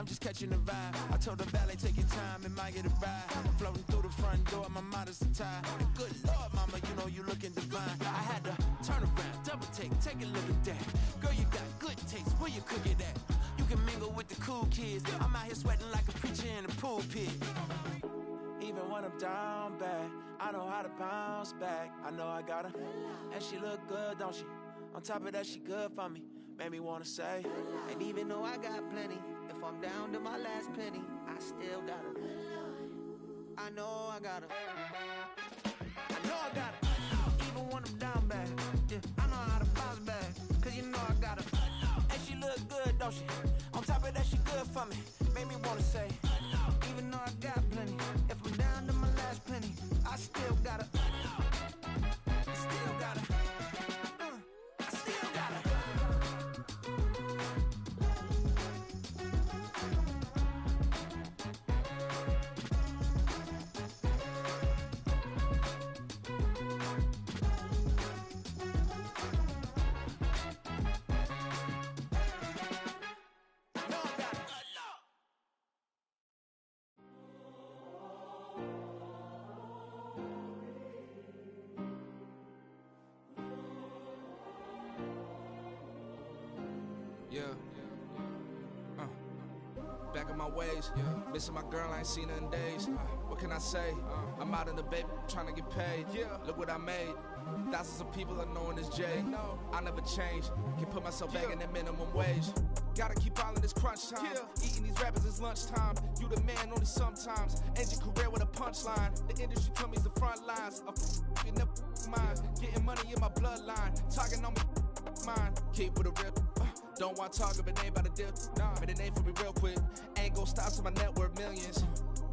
I'm just catching the vibe. I told the valet, take your time, it might get a ride. Floating through the front door, my modest attire. And good Lord, mama, you know you looking divine. I had to turn around, double take a look at that. Girl, you got good taste, where you cook it at? You can mingle with the cool kids. I'm out here sweating like a preacher in a pulpit. Even when I'm down bad, I know how to bounce back. I know I got her, and she look good, don't she? On top of that, she good for me. Made me wanna say, and even though I got plenty, if I'm down to my last penny, I still got her. I know I got her. I know I got her. Even when I'm down bad, yeah, I know how to bounce back. Cause you know I got her, and she look good, don't she? On top of that, she good for me. Made me wanna say, even though I got plenty, if I'm down to my last penny, I still got her. I still got her. I still got her. Yeah. Back in my ways, missing my girl, I ain't seen her in days. What can I say? I'm out in the baby, trying to get paid. Look what I made. Thousands of people are knowing this Jay. I never change. Can put myself back in that minimum wage. Gotta keep all in this crunch time. Eating these rappers is lunchtime. You the man only sometimes. End your career with a punchline. The industry told me it's the front lines. I'm never mine. Getting money in my bloodline. Talking on me, mine. Keep with a real. Don't want to talk if it ain't about a deal. Made a name for me real quick. Ain't gon' stop till my net worth millions.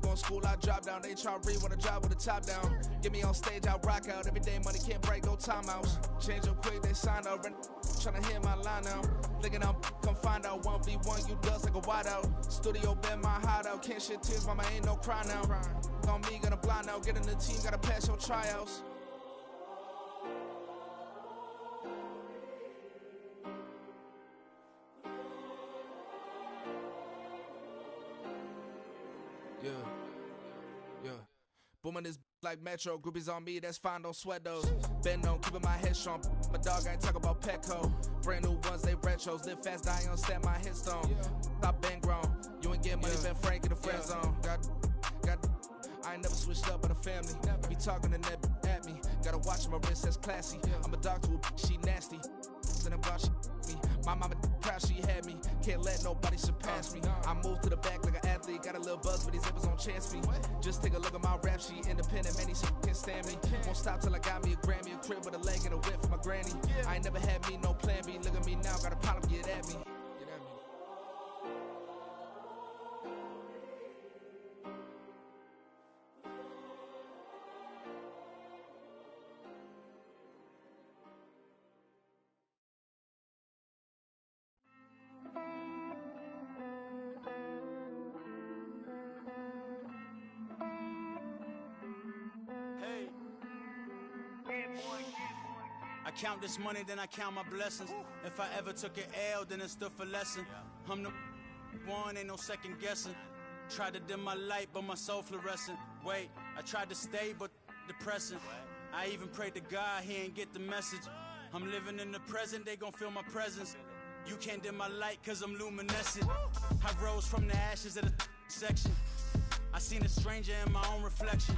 Going school, I drop down. They try to read when I drop with the top down. Get me on stage, I rock out. Every day money can't break, no timeouts. Change up quick, they sign up. Tryna hear my line now. Thinking I'm come find out 1v1, you dust like a wideout. Studio been my hideout. Can't shed tears, mama ain't no cry now. On me, gonna blind out. Get in the team, gotta pass your tryouts. Yeah. Booming this like Metro, groupies on me, that's fine, don't sweat those. Been on, keeping my head strong. My dog ain't talk about Petco. Brand new ones, they retros. Live fast, die on, stand my headstone. Stop been grown. You ain't getting money, been Frank in the friend zone. Got. I ain't never switched up in a family. Be talking to that at me. Gotta watch my wrist, that's classy. I'm a dog to a she nasty. And I'm glad she me. My mama proud she had me. Can't let nobody surpass me. I moved to the back like an athlete. Got a little buzz, but these zippers don't chance me. Just take a look at my rap sheet. Independent, man, these can't stand me. Won't stop till I got me a Grammy, a crib with a leg and a whip for my granny. I ain't never had me no plan B. Look at me now, got a problem, get at me. I count this money, then I count my blessings. If I ever took an L, then it stood for lesson. I'm the one, ain't no second guessing. Tried to dim my light, but my soul fluorescent. Wait, I tried to stay, but depressing. I even prayed to God, he ain't get the message. I'm living in the present, they gon' feel my presence. You can't dim my light, cause I'm luminescent. I rose from the ashes of the section. I seen a stranger in my own reflection.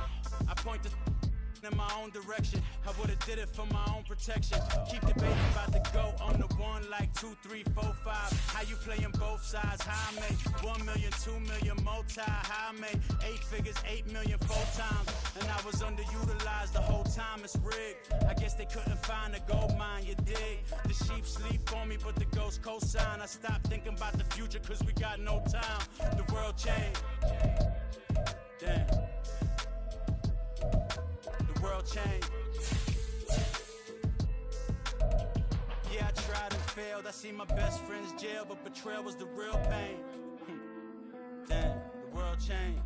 I point the in my own direction. I would've did it for my own protection. Keep the baby about to go on the one like 2, 3, 4, 5. How you playing both sides? How I make 1 million, 2 million multi. How I make 8 figures, 8 million 4 times. And I was underutilized the whole time. It's rigged. I guess they couldn't find a gold mine. You dig? The sheep sleep on me, but the ghost co-sign. I stopped thinking about the future, cause we got no time. The world changed. Damn. The world changed. Yeah, I tried and failed. I see my best friends jail, but betrayal was the real pain. Damn, the world changed.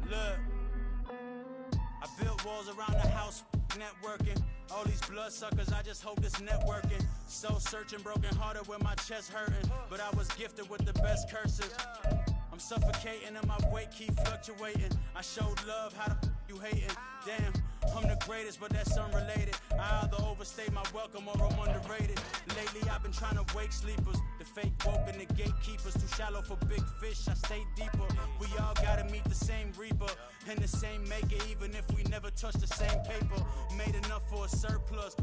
Look, I built walls around the house, networking. All these bloodsuckers, I just hope this networking. Soul searching, broken hearted with my chest hurting. But I was gifted with the best curses. I'm suffocating and my weight keep fluctuating. I showed love, how the f you hating? Damn, I'm the greatest, but that's unrelated. I either overstay my welcome or I'm underrated. Lately I've been trying to wake sleepers. The fake woke and the gatekeepers. Too shallow for big fish, I stay deeper. We all gotta meet the same reaper and the same maker, even if we never touch the same paper. Made enough for a surplus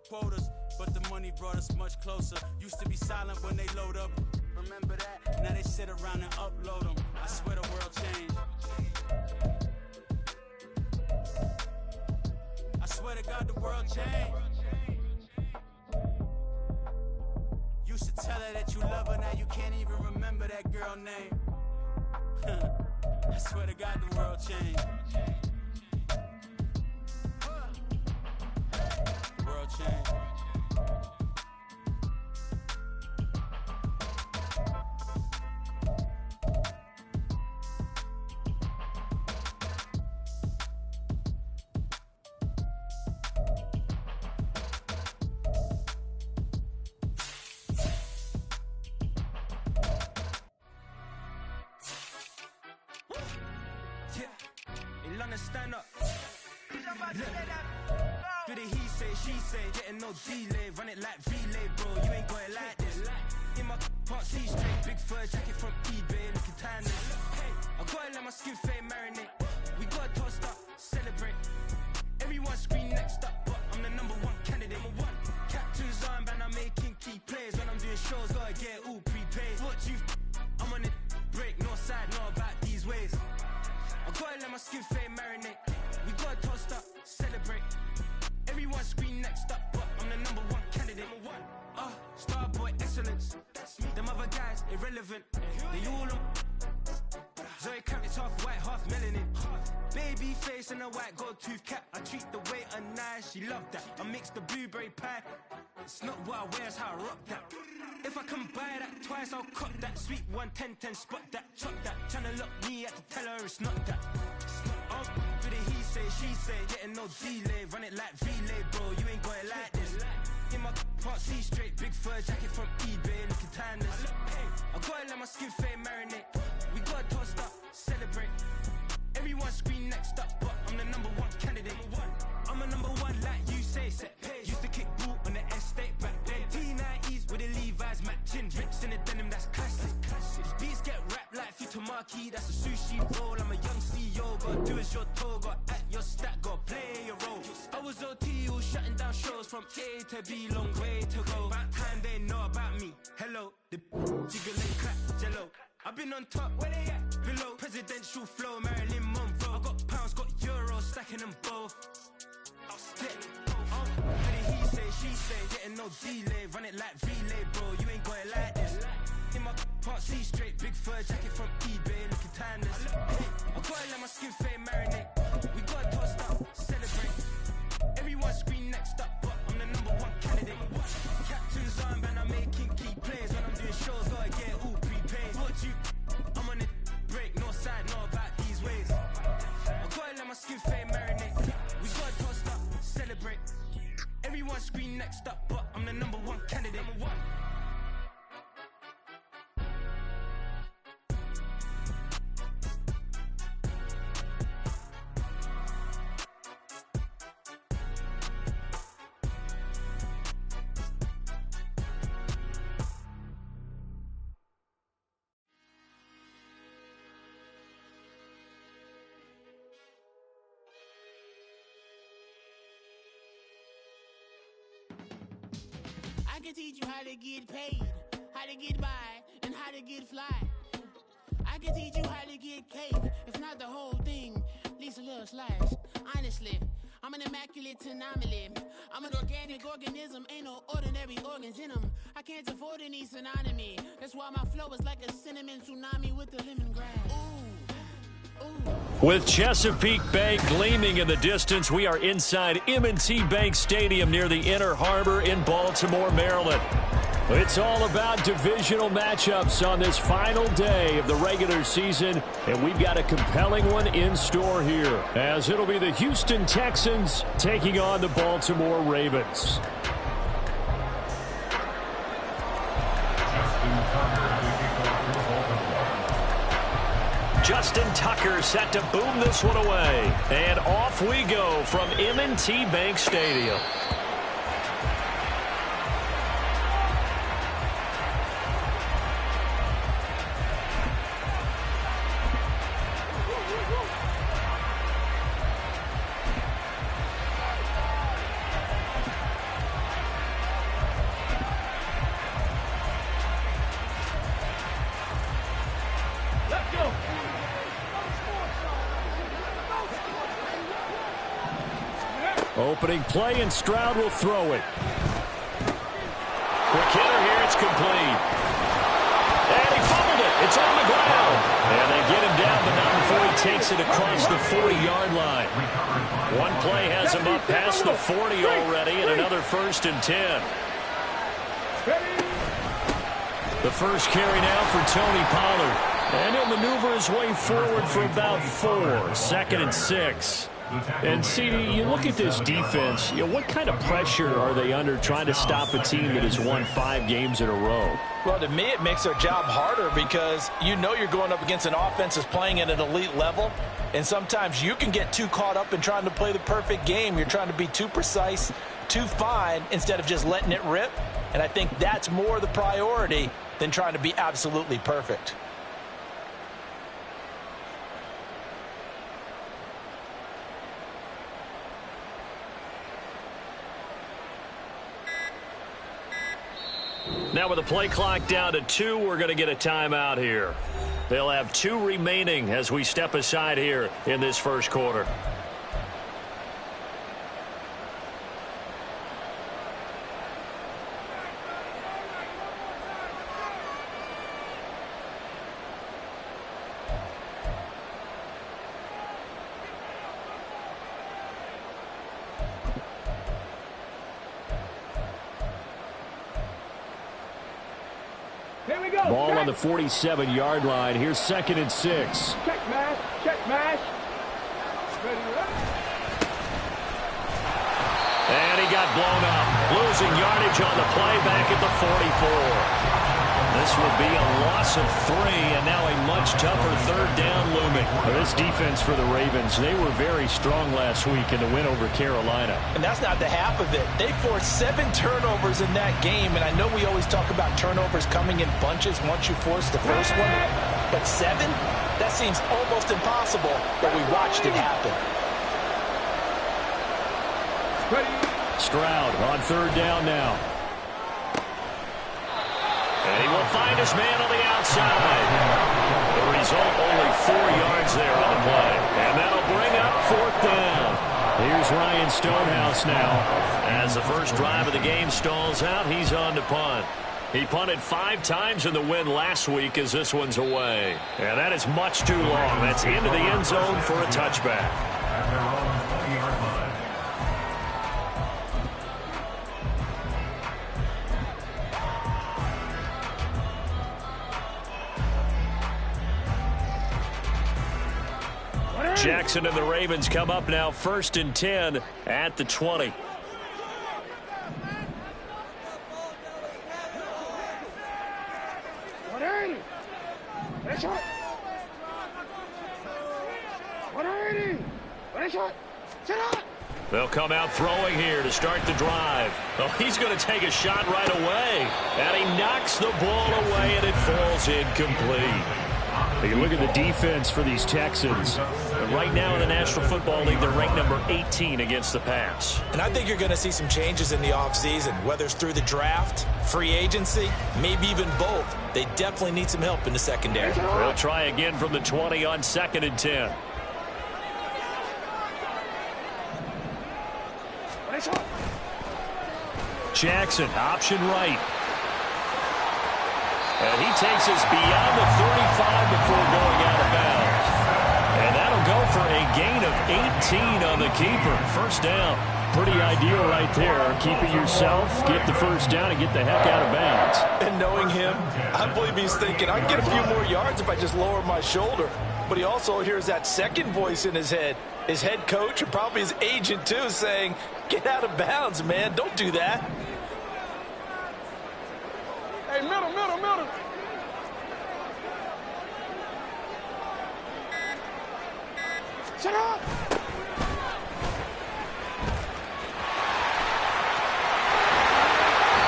quotas, but the money brought us much closer. Used to be silent when they load up. Remember that? Now they sit around and upload them. I swear the world changed. I swear to God the world changed. Used to tell her that you love her, now you can't even remember that girl name. I swear to God the world changed. The world changed. Stand up. Do the he say, she say, getting no delay. Run it like relay, bro. You ain't got it like this. In my can't see straight. Big fur jacket from eBay, looking timeless. I gotta let my skin fade marinate. We gotta toast up, celebrate. Everyone scream next up, but I'm the #1 candidate. Captain's armband, I'm making key plays. When I'm doing shows, gotta get it all prepaid. What you I'm on it, break, no side, no about these ways. I gotta let my skin fade marinate. We gotta toast up, celebrate. Everyone scream next up, but I'm the #1 candidate. Starboy excellence. Them other guys irrelevant. They all on. Zoe Camp is half white, half melanin. Baby face and a white gold tooth cap. I treat the waiter nice, she love that. I mix the blueberry pie. It's not what I wear, it's how I rock that. If I can buy that twice, I'll cut that. Sweet 110, spot that, chop that. Tryna lock me, I have to tell her it's not that. Do the he say, she say, getting no delay. Run it like relay, bro, you ain't got it like this. In my can't see straight, big fur jacket from eBay, looking timeless. I gotta let my skin fade marinate. We gotta toast up, celebrate. Everyone scream next up, but I'm the #1 candidate. I'm a #1 like you say, set pace. Used to kick boot on the estate back then. T90s with the Levi's matching. Rips in the denim, that's classic. These beats get wrapped like Futamaki, that's a sushi roll. I'm a young CEO, gotta do as you're told. Gotta act your stat, gotta play your role. I was OT, all shutting down shows from A to B, long way to go. About time they know about me. Hello, the jiggle and clap, jello. I've been on top, where they at? Below, presidential flow, Marilyn Monroe. I got pounds, got euros, stacking them both. I'll stick. He say, she say, getting no delay. Run it like relay, bro, you ain't got it like this. In my can't see straight, big fur jacket from eBay, looking timeless. I gotta let my skin fade marinate. We gotta toast up, celebrate. Everyone scream next up, but I'm the #1 candidate. Captain's armband, I'm making key plays. When I'm doing shows, gotta get it all prepaid. What you I'm on it, break, no side, no about these ways. I gotta let my skin fade marinate. We gotta toast up, celebrate. Everyone scream next up, but I'm the #1 candidate. I can teach you how to get paid, how to get by, and how to get fly. I can teach you how to get cake, if not the whole thing, at least a little slice. Honestly, I'm an immaculate anomaly. I'm an organic organism, ain't no ordinary organs in them. I can't afford any synonymy. That's why my flow is like a cinnamon tsunami with the lemongrass. Ooh, ooh. With Chesapeake Bay gleaming in the distance, we are inside M&T Bank Stadium near the Inner Harbor in Baltimore, Maryland. It's all about divisional matchups on this final day of the regular season, and we've got a compelling one in store here, as it'll be the Houston Texans taking on the Baltimore Ravens. Justin Tucker set to boom this one away, and off we go from M&T Bank Stadium. Opening play, and Stroud will throw it. Quick hitter here, it's complete. And he fumbled it. It's on the ground. And they get him down, but not before he takes it across the 40-yard line. One play has him up past the 40 already, and another 1st and 10. The first carry now for Tony Pollard. And he'll maneuver his way forward for about 4. 2nd and 6. And, CD, you look at this defense, what kind of pressure are they under trying to stop a team that has won 5 games in a row? Well, to me, it makes their job harder because you know you're going up against an offense that's playing at an elite level, and sometimes you can get too caught up in trying to play the perfect game. You're trying to be too precise, too fine, instead of just letting it rip, and I think that's more the priority than trying to be absolutely perfect. Now with the play clock down to 2, we're going to get a timeout here. They'll have 2 remaining as we step aside here in this first quarter. Ball on the 47-yard line. Here's 2nd and 6. Check mash. Check mash. And he got blown up. Losing yardage on the play back at the 44. This will be a loss of 3, and now a much tougher 3rd down looming. This defense for the Ravens, they were very strong last week in the win over Carolina. And that's not the half of it. They forced 7 turnovers in that game, and I know we always talk about turnovers coming in bunches once you force the first one, but 7? That seems almost impossible, but we watched it happen. Stroud on 3rd down now. And he will find his man on the outside. The result, only 4 yards there on the play. And that'll bring up 4th down. Here's Ryan Stonehouse now. As the first drive of the game stalls out, he's on to punt. He punted 5 times in the win last week as this one's away. And that is much too long. That's into the end zone for a touchback. Jackson and the Ravens come up now 1st and 10 at the 20. They'll come out throwing here to start the drive. Oh, he's going to take a shot right away. And he knocks the ball away, and it falls incomplete. You look at the defense for these Texans. Right now in the National Football League, they're ranked number 18 against the pass. And I think you're going to see some changes in the offseason, whether it's through the draft, free agency, maybe even both. They definitely need some help in the secondary. They'll try again from the 20 on 2nd and 10. Jackson, option right. And he takes us beyond the 35 before going out of bounds. And that'll go for a gain of 18 on the keeper. 1st down. Pretty ideal right there. Keep it yourself, get the first down, and get the heck out of bounds. And knowing him, I believe he's thinking, I can get a few more yards if I just lower my shoulder. But he also hears that second voice in his head. His head coach and probably his agent, too, saying, get out of bounds, man. Don't do that. Hey, middle. Shut up!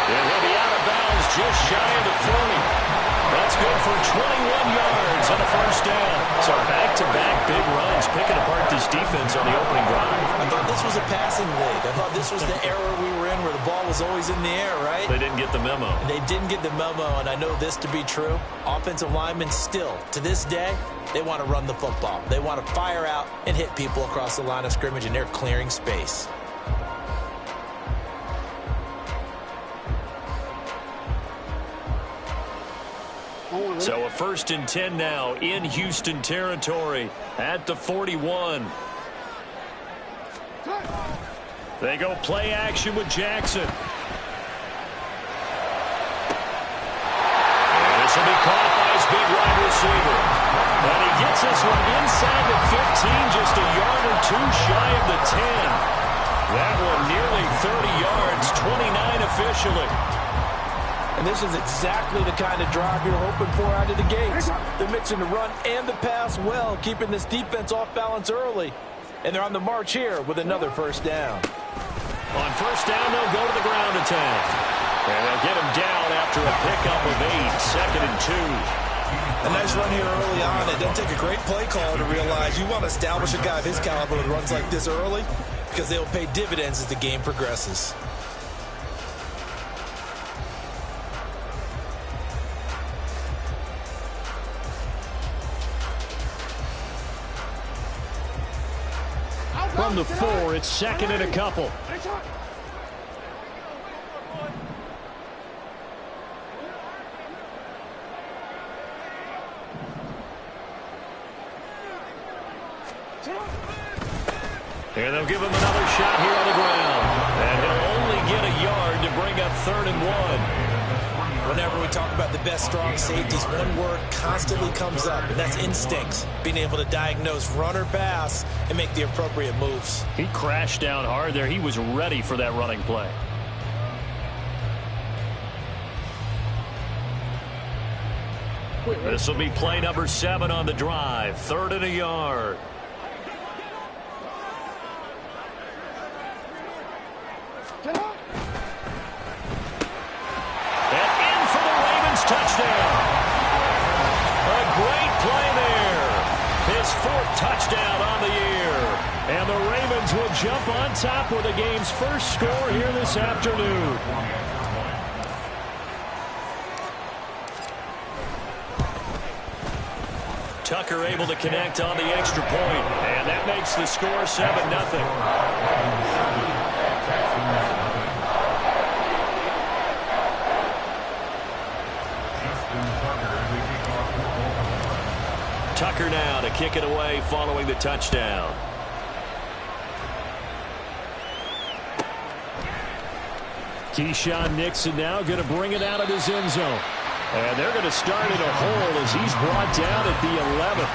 And he'll be out of bounds just shy of the 40. That's good for 21 yards and a first down. So back-to-back big runs picking apart this defense on the opening drive. I thought this was a passing league. I thought this was the era we were in where the ball was always in the air, right? They didn't get the memo. They didn't get the memo, and I know this to be true. Offensive linemen still, to this day, they want to run the football. They want to fire out and hit people across the line of scrimmage, and they're clearing space. So a 1st and 10 now in Houston territory at the 41. They go play action with Jackson. And this will be caught by his big wide receiver. And he gets this one inside the 15, just a yard or two shy of the 10. That one nearly 30 yards, 29 officially. And this is exactly the kind of drive you're hoping for out of the gates. They're mixing the run and the pass well, keeping this defense off balance early. And they're on the march here with another first down. On first down, they'll go to the ground attack. And they'll get him down after a pickup of 8, 2nd and 2. A nice run here early on. It doesn't take a great play caller to realize you want to establish a guy of his caliber with runs like this early because they'll pay dividends as the game progresses. From the 4, it's 2nd and a couple. And they'll give him another shot here on the ground. And he'll only get a yard to bring up 3rd and 1. Whenever we talk about the best strong safeties, one word constantly comes up, and that's instincts. Being able to diagnose run or pass and make the appropriate moves. He crashed down hard there. He was ready for that running play. This will be play number 7 on the drive. 3rd and a yard. Touchdown. A great play there. His 4th touchdown on the year. And the Ravens will jump on top with the game's first score here this afternoon. Tucker able to connect on the extra point. And that makes the score 7-0. Tucker now to kick it away following the touchdown. Keyshawn Nixon now going to bring it out of his end zone. And they're going to start in a hole as he's brought down at the 11.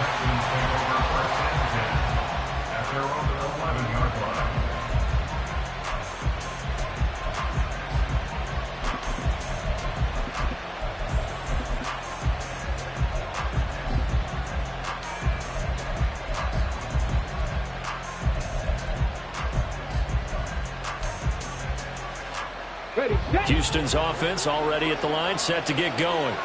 Houston's offense already at the line, set to get going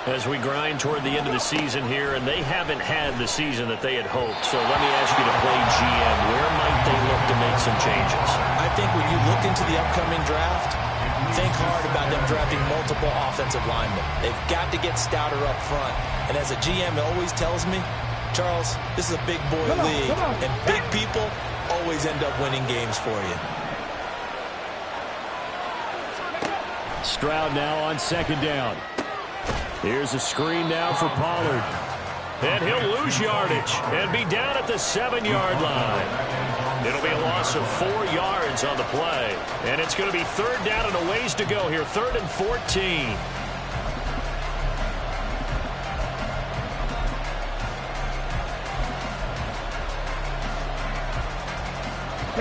as we grind toward the end of the season here, and they haven't had the season that they had hoped. So let me ask you to play GM. Where might they look to make some changes? I think when you look into the upcoming draft, think hard about them drafting multiple offensive linemen. They've got to get stouter up front. And as a GM, it always tells me, Charles, this is a big boy league, and big people always end up winning games for you. Stroud now on 2nd down. Here's a screen now for Pollard. And he'll lose yardage and be down at the 7-yard line. It'll be a loss of 4 yards on the play. And it's going to be 3rd down and a ways to go here. 3rd and 14.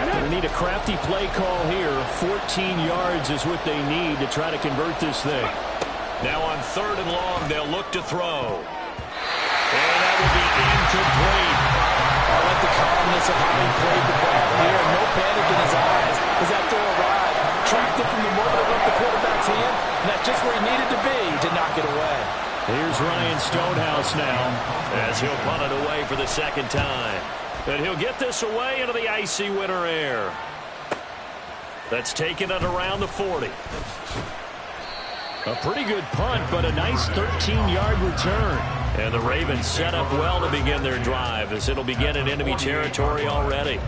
They need a crafty play call here. 14 yards is what they need to try to convert this thing. Now on 3rd and long, they'll look to throw. And that will be incomplete. I like the calmness of how he played the ball here. No panic in his eyes as that throw arrived. Tracked it from the moment it left the quarterback's hand, and that's just where he needed to be to knock it away. Here's Ryan Stonehouse now as he'll punt it away for the 2nd time. And he'll get this away into the icy winter air. That's taken at around the 40. A pretty good punt, but a nice 13-yard return. And the Ravens set up well to begin their drive as it'll begin in enemy territory already.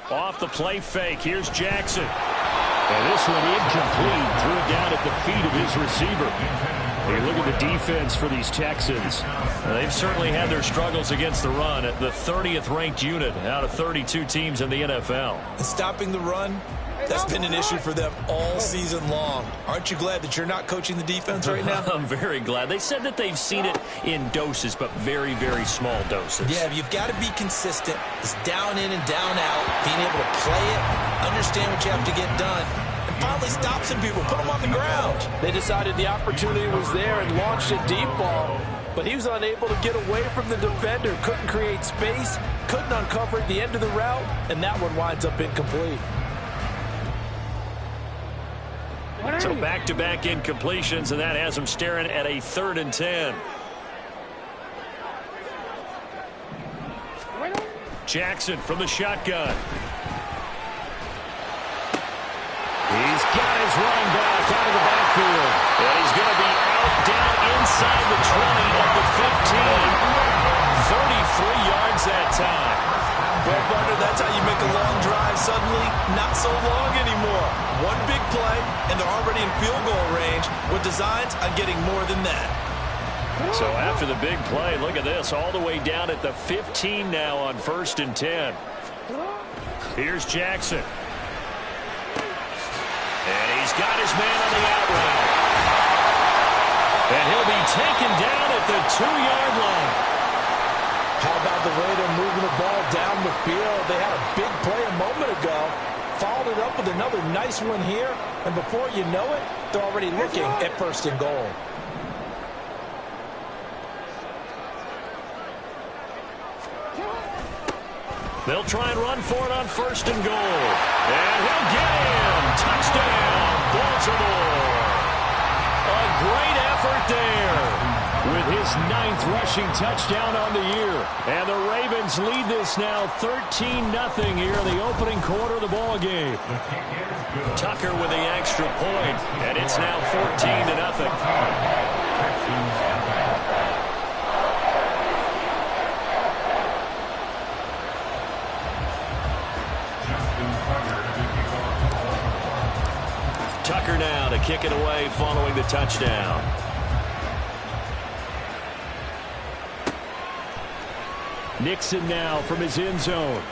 Off the play fake, here's Jackson. And this one incomplete, threw it down at the feet of his receiver. Hey, look at the defense for these Texans. They've certainly had their struggles against the run at the 30th ranked unit out of 32 teams in the NFL. Stopping the run, that's been an issue for them all season long. Aren't you glad that you're not coaching the defense right now? I'm very glad. They said that they've seen it in doses, but very, very small doses. Yeah, you've got to be consistent. It's down in and down out, being able to play it, understand what you have to get done, and finally stop some people, put them on the ground. They decided the opportunity was there and launched a deep ball, but he was unable to get away from the defender, couldn't create space, couldn't uncover the end of the route, and that one winds up incomplete. So back-to-back incompletions, and that has them staring at a 3rd and 10. Jackson from the shotgun. He's got his running back out of the backfield. And he's going to be out down inside the 20 of the 15. 33 yards that time. Well, Barter, that's how you make a long drive suddenly not so long anymore. One big play, and they're already in field goal range with designs on getting more than that. So after the big play, look at this, all the way down at the 15 now on 1st and 10. Here's Jackson. And he's got his man on the out route. And he'll be taken down at the 2-yard line. How about the way they're moving the ball down the field? They had a big play a moment ago, followed it up with another nice one here, and before you know it, they're already looking at 1st and goal. They'll try and run for it on 1st and goal. And he'll get him. Touchdown, Baltimore. A great effort there with his 9th rushing touchdown on the year. And the Ravens lead this now 13-0 here in the opening quarter of the ball game. Tucker with the extra point, and it's now 14-0. Tucker now to kick it away following the touchdown. Nixon now from his end zone.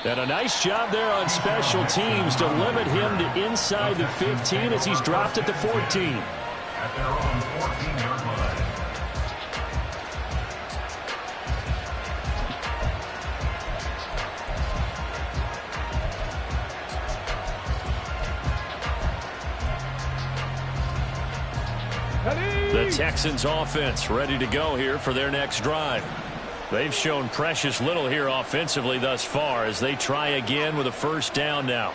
And a nice job there on special teams to limit him to inside the 15 as he's dropped at the 14. At their own 14-yard line. The Texans offense ready to go here for their next drive. They've shown precious little here offensively thus far as they try again with a 1st down now.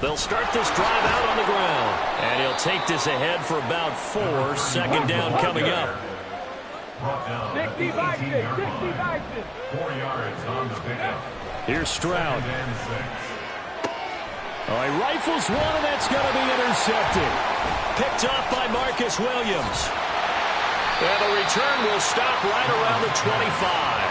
They'll start this drive out on the ground. And he'll take this ahead for about 4. 2nd down coming up. Brought down at the 18-yard line. 4 yards on the pickup. Here's Stroud. 2nd and 6. Oh, he rifles one, and that's going to be intercepted. Picked off by Marcus Williams. And the return will stop right around the 25.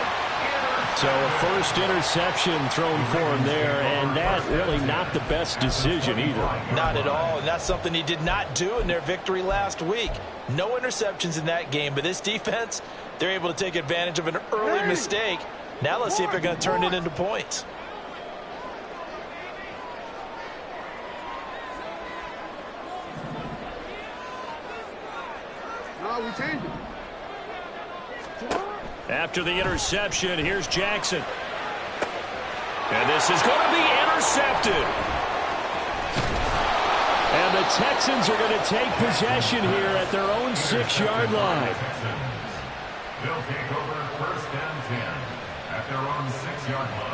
So a first interception thrown for him there, and that really not the best decision either. Not at all, and that's something he did not do in their victory last week. No interceptions in that game, but this defense, they're able to take advantage of an early mistake. Now let's see if they're going to turn it into points. No, we changed it. After the interception, here's Jackson. And this is going to be intercepted. And the Texans are going to take possession here at their own 6-yard line. They'll take over 1st and 10 at their own 6-yard line.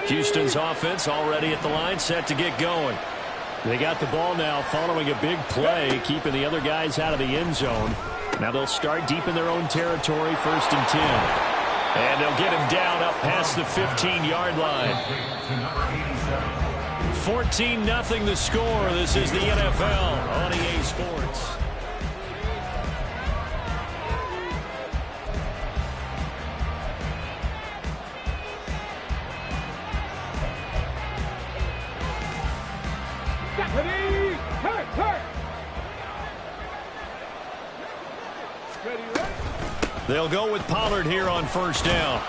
Houston's offense already at the line, set to get going. They got the ball now following a big play, keeping the other guys out of the end zone. Now they'll start deep in their own territory, 1st and 10. And they'll get him down up past the 15-yard line. 14-0 the score. This is the NFL on EA Sports. They'll go with Pollard here on 1st down.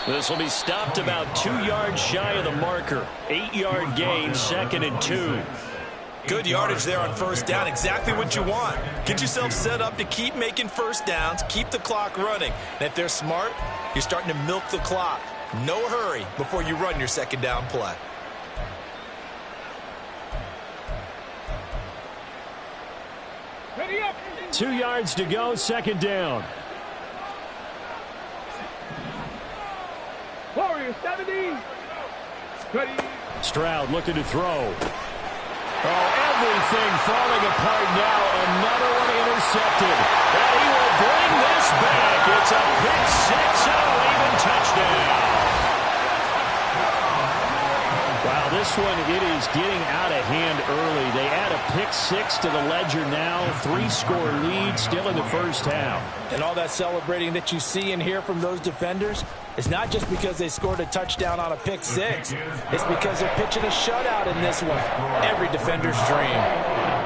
This will be stopped about 2 yards shy of the marker. 8-yard gain, 2nd and 2. Good yardage there on 1st down. Exactly what you want. Get yourself set up to keep making 1st downs, keep the clock running. And if they're smart, you're starting to milk the clock. No hurry before you run your 2nd down play. Ready up. 2 yards to go, 2nd down. Warriors 70. Ready. Stroud looking to throw. Oh, everything falling apart now. Another one intercepted. And he will bring this back. It's a pick 6 and a Raven touchdown. Wow, this one, it is getting out of hand early. They add a pick 6 to the ledger now. 3-score lead still in the 1st half. And all that celebrating that you see and hear from those defenders is not just because they scored a touchdown on a pick 6. It's because they're pitching a shutout in this one. Every defender's dream.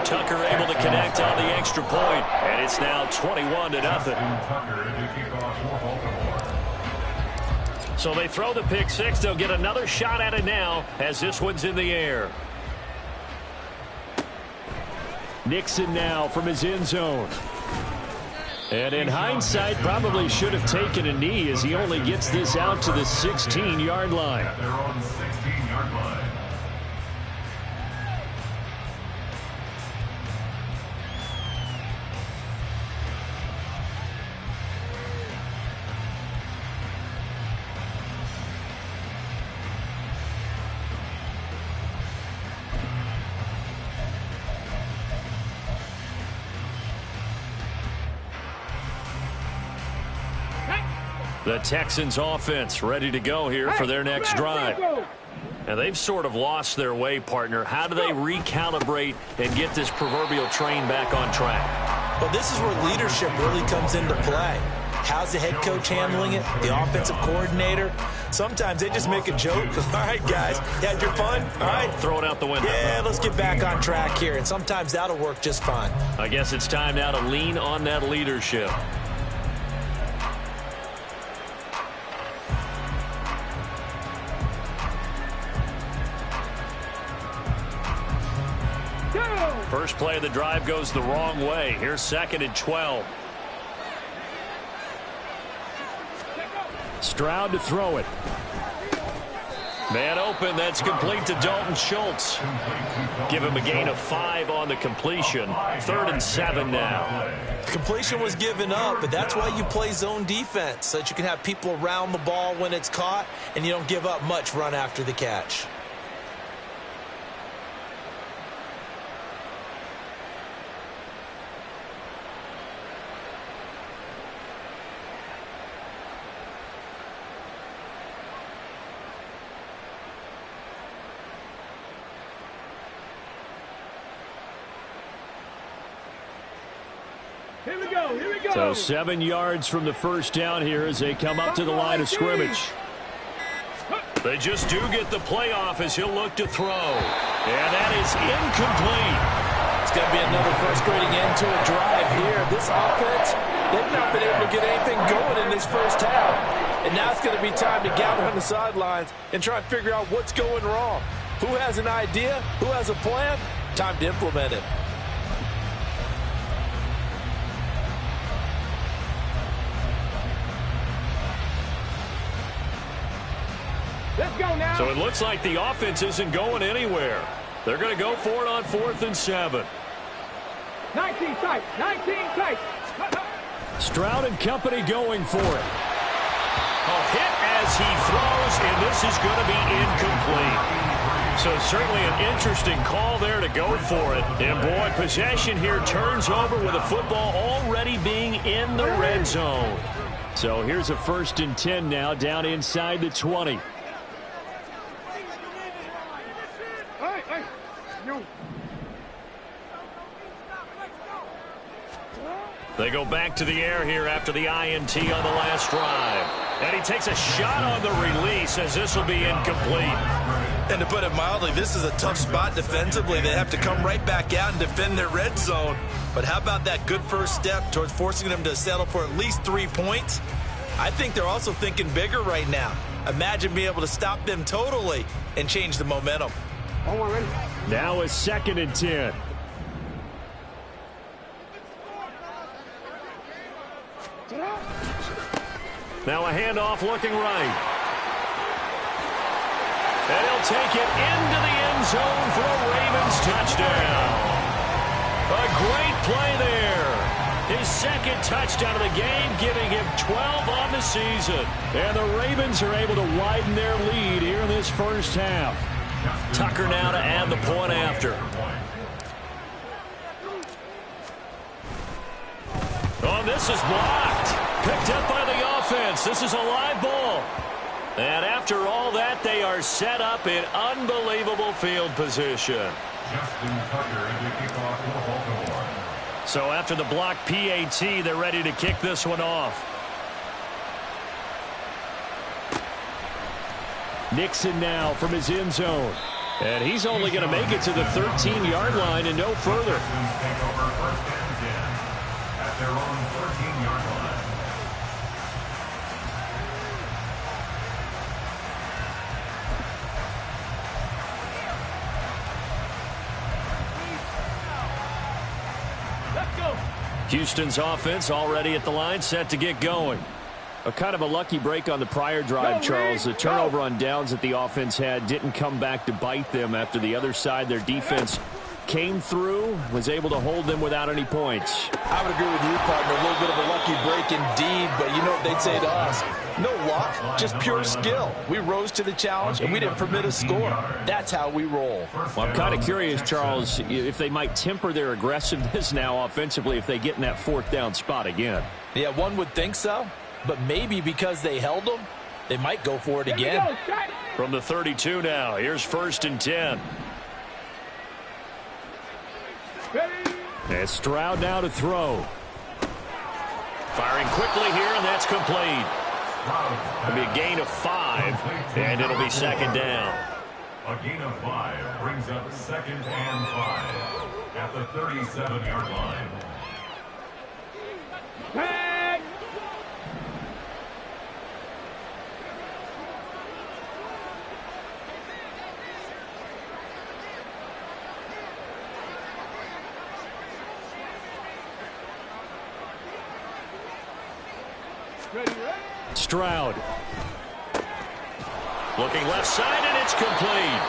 Tucker able to connect on the extra point, and it's now 21-0. So they throw the pick 6. They'll get another shot at it now as this one's in the air. Nixon now from his end zone. And in hindsight, probably should have taken a knee as he only gets this out to the 16-yard line. At their own 16-yard line. The Texans offense ready to go here for their next drive. And they've sort of lost their way, partner. How do they recalibrate and get this proverbial train back on track? Well, this is where leadership really comes into play. How's the head coach handling it? The offensive coordinator? Sometimes they just make a joke. All right, guys, you had your fun? All right. Throw it out the window. Yeah, let's get back on track here. And sometimes that'll work just fine. I guess it's time now to lean on that leadership. First play of the drive goes the wrong way. Here's 2nd and 12. Stroud to throw it. Man open, that's complete to Dalton Schultz. Give him a gain of 5 on the completion. 3rd and 7 now. The completion was given up, but that's why you play zone defense, so that you can have people around the ball when it's caught, and you don't give up much run after the catch. Here we go, here we go. So 7 yards from the first down here as they come up to the line of scrimmage. They just do get the playoff as he'll look to throw. And that is incomplete. It's going to be another frustrating end to a drive here. This offense, they've not been able to get anything going in this first half. And now it's going to be time to gather on the sidelines and try and figure out what's going wrong. Who has an idea? Who has a plan? Time to implement it. Let's go now. So it looks like the offense isn't going anywhere. They're going to go for it on 4th and 7. 19 tight, 19 tight. Stroud and company going for it. A hit as he throws, and this is going to be incomplete. So certainly an interesting call there to go for it. And boy, possession here turns over with the football already being in the red zone. So here's a 1st and 10 now down inside the 20. They go back to the air here after the INT on the last drive. And he takes a shot on the release as this will be incomplete. And to put it mildly, this is a tough spot defensively. They have to come right back out and defend their red zone. But how about that good first step towards forcing them to settle for at least 3 points? I think they're also thinking bigger right now. Imagine being able to stop them totally and change the momentum. Now a 2nd and 10. Now a handoff looking right. And he'll take it into the end zone for a Ravens touchdown. A great play there. His 2nd touchdown of the game, giving him 12 on the season. And the Ravens are able to widen their lead here in this first half. Tucker now to add the point after. Oh, this is blocked. Picked up by the offense. This is a live ball. And after all that, they are set up in unbelievable field position. So after the block PAT, they're ready to kick this one off. Nixon now from his end zone. And he's only going to make it to the 13-yard line and no further. At their own 13-yard line. Let's go. Houston's offense already at the line, set to get going. A kind of a lucky break on the prior drive, Charles. The turnover on downs that the offense had didn't come back to bite them after the other side. Their defense came through, was able to hold them without any points. I would agree with you, partner. A little bit of a lucky break indeed, but you know what they'd say to us? No luck, just pure skill. We rose to the challenge, and we didn't permit a score. That's how we roll. Well, I'm kind of curious, Charles, if they might temper their aggressiveness now offensively if they get in that 4th down spot again. Yeah, one would think so, but maybe because they held them, they might go for it again. From the 32 now, here's 1st and 10. And Stroud now to throw. Firing quickly here, and that's complete. It'll be a gain of 5, and it'll be 2nd down. A gain of 5 brings up 2nd and 5 at the 37-yard line. Stroud. Looking left side, and it's complete.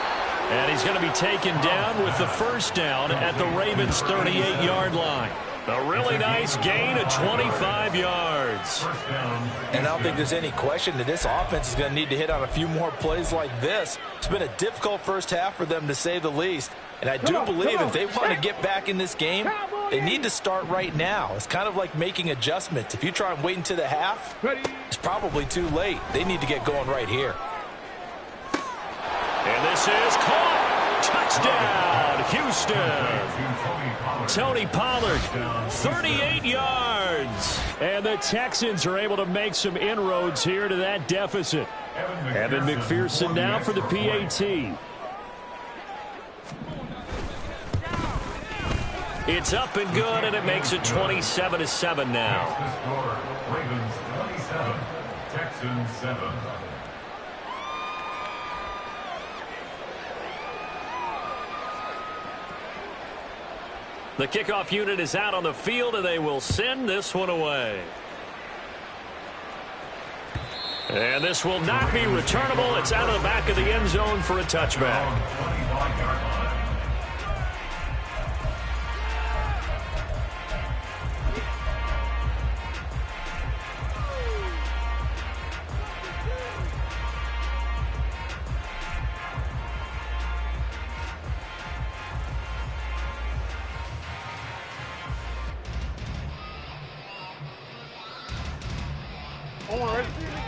And he's going to be taken down with the first down at the Ravens' 38-yard line. A really nice gain of 25 yards. And I don't think there's any question that this offense is going to need to hit on a few more plays like this. It's been a difficult first half for them, to say the least. And I do believe if they want to get back in this game, they need to start right now. It's kind of like making adjustments. If you try and wait until the half, it's probably too late. They need to get going right here. And this is caught. Touchdown, Houston. Tony Pollard, 38 yards. And the Texans are able to make some inroads here to that deficit. Evan McPherson now for the PAT. It's up and good, and it makes it 27-7 now. Ravens 27, Texans 7. The kickoff unit is out on the field, and they will send this one away. And this will not be returnable. It's out of the back of the end zone for a touchback.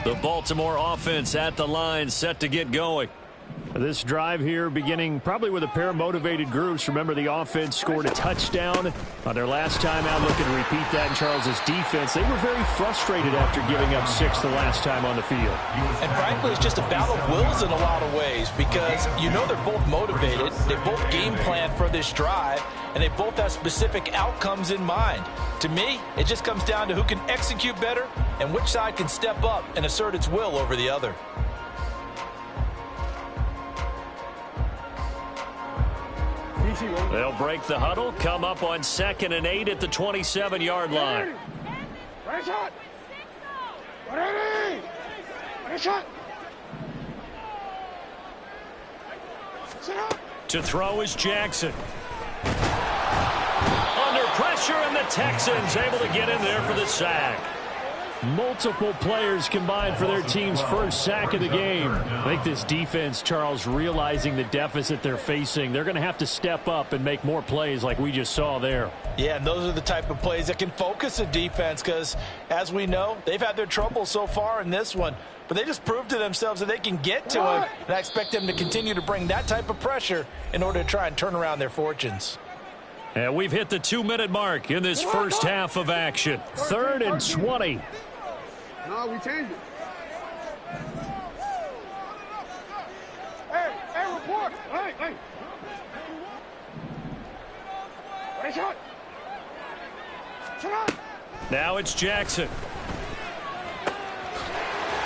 The Baltimore offense at the line, set to get going. This drive here beginning probably with a pair of motivated groups. Remember, the offense scored a touchdown on their last time out. Looking to repeat that in Charles's defense. They were very frustrated after giving up 6 the last time on the field. And frankly, it's just a battle of wills in a lot of ways, because you know they're both motivated. They both game plan for this drive, and they both have specific outcomes in mind. To me, it just comes down to who can execute better and which side can step up and assert its will over the other. They'll break the huddle, come up on 2nd and 8 at the 27-yard line. To throw is Jackson. Under pressure, and the Texans able to get in there for the sack. Multiple players combined for their team's first sack of the game. I think this defense, Charles, realizing the deficit they're facing, they're going to have to step up and make more plays like we just saw there. Yeah, and those are the type of plays that can focus a defense, because, as we know, they've had their trouble so far in this one. But they just proved to themselves that they can get to him, and I expect them to continue to bring that type of pressure in order to try and turn around their fortunes. And we've hit the 2-minute mark in this first half of action. 3rd and 20. No, we changed it. Hey, report. Hey. Ready, shot. Shut up. Now it's Jackson.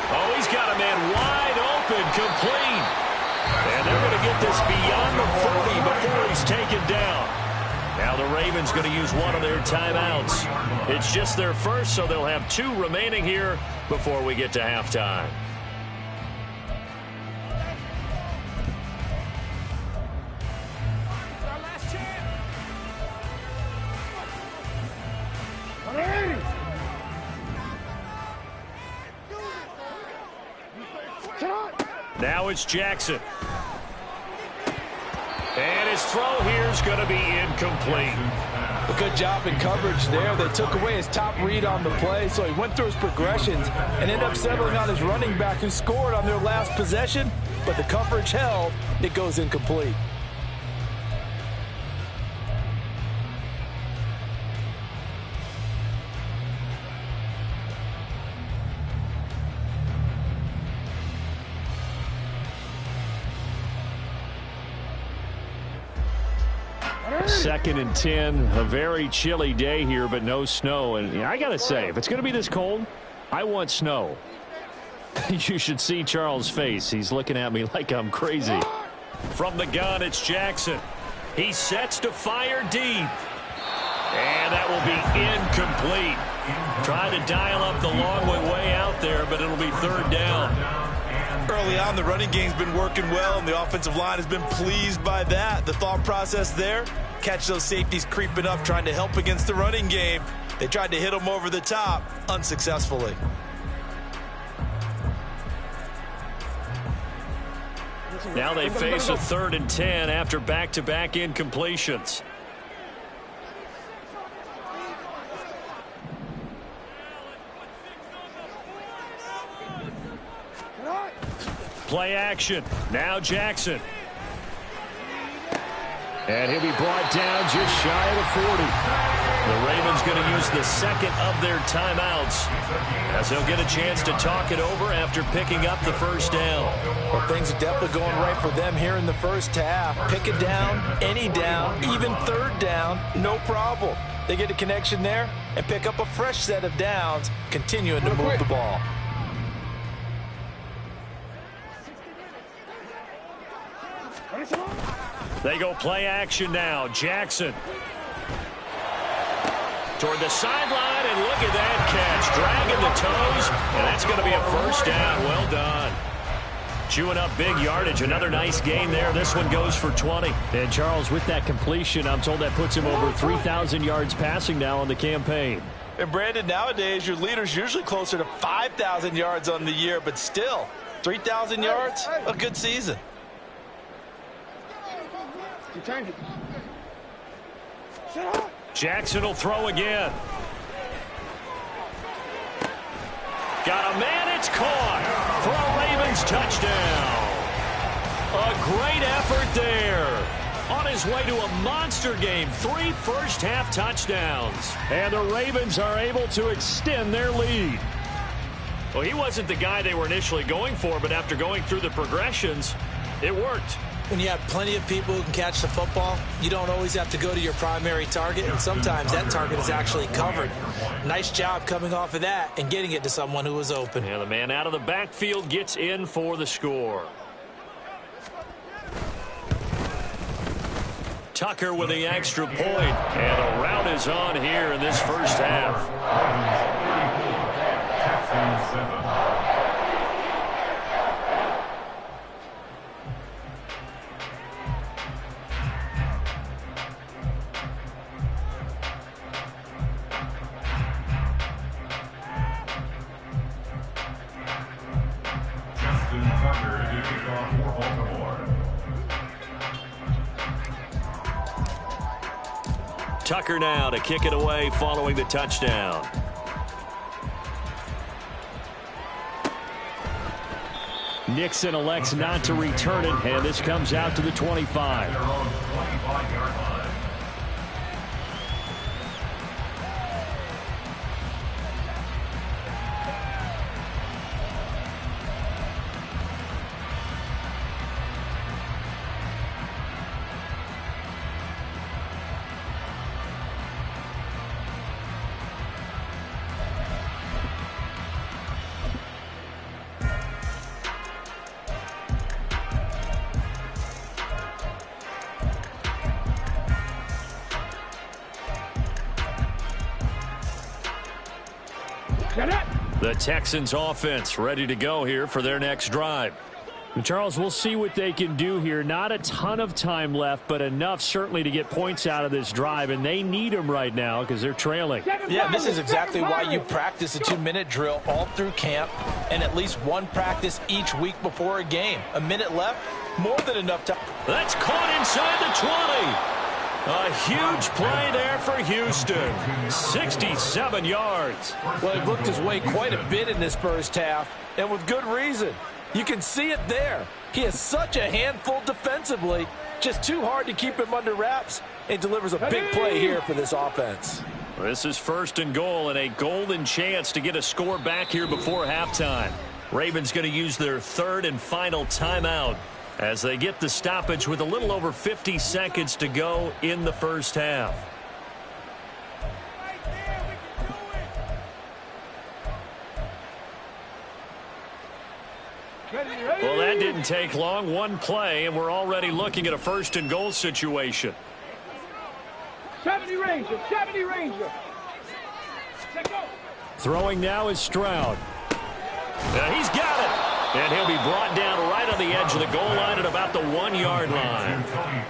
Oh, he's got a man wide open, complete. And they're going to get this beyond the 40 before he's taken down. Now the Ravens going to use one of their timeouts. It's just their first, so they'll have 2 remaining here before we get to halftime. Now it's Jackson. And his throw here is going to be incomplete. A good job in coverage there. They took away his top read on the play, so he went through his progressions and ended up settling on his running back, who scored on their last possession, but the coverage held. It goes incomplete. Second and 10, a very chilly day here, but no snow. And I got to say, if it's going to be this cold, I want snow. You should see Charles' face. He's looking at me like I'm crazy. From the gun, it's Jackson. He sets to fire deep. And that will be incomplete. Trying to dial up the long way out there, but it'll be 3rd down. Early on, the running game's been working well, and the offensive line has been pleased by that. The thought process there, catch those safeties creeping up, trying to help against the running game. They tried to hit them over the top, unsuccessfully. Now they face a 3rd and 10 after back-to-back incompletions. Play action. Now Jackson. And he'll be brought down just shy of the 40. The Ravens going to use the second of their timeouts as they'll get a chance to talk it over after picking up the first down. Well, things are definitely going right for them here in the first half. Pick a down, any down, even 3rd down, no problem. They get a connection there and pick up a fresh set of downs, continuing to move the ball. They go play action now. Jackson. Toward the sideline, and look at that catch. Dragging the toes, and that's going to be a first down. Well done. Chewing up big yardage. Another nice gain there. This one goes for 20. And Charles, with that completion, I'm told that puts him over 3,000 yards passing now on the campaign. And Brandon, nowadays, your leader's usually closer to 5,000 yards on the year, but still, 3,000 yards, a good season. Jackson will throw again. Got a man, it's caught for a Ravens touchdown. A great effort there. On his way to a monster game, 3 first-half touchdowns. And the Ravens are able to extend their lead. Well, he wasn't the guy they were initially going for, but after going through the progressions, it worked. When you have plenty of people who can catch the football, you don't always have to go to your primary target, and sometimes that target is actually covered. Nice job coming off of that and getting it to someone who was open. And the man out of the backfield gets in for the score. Tucker with the extra point, and a rout is on here in this first half. Texans 7. Tucker now to kick it away following the touchdown. Nixon elects not to return it, and this comes out to the 25. Their own 25-yard line. The Texans offense ready to go here for their next drive. And Charles, we'll see what they can do here. Not a ton of time left, but enough certainly to get points out of this drive, and they need them right now because they're trailing. Yeah, this is exactly why you practice a 2-minute drill all through camp and at least one practice each week before a game. A minute left, more than enough time. That's caught inside the 20. A huge play there for Houston. 67 yards. Well, he looked his way quite a bit in this first half, and with good reason. You can see it there. He is such a handful defensively. Just too hard to keep him under wraps, and delivers a big play here for this offense. This is 1st and goal, and a golden chance to get a score back here before halftime. Ravens going to use their 3rd and final timeout as they get the stoppage with a little over 50 seconds to go in the first half. Well, that didn't take long. One play, and we're already looking at a 1st and goal situation. 70 Ranger, 70 Ranger. Let's go. Throwing now is Stroud. He's got it. And he'll be brought down right on the edge of the goal line at about the 1-yard line.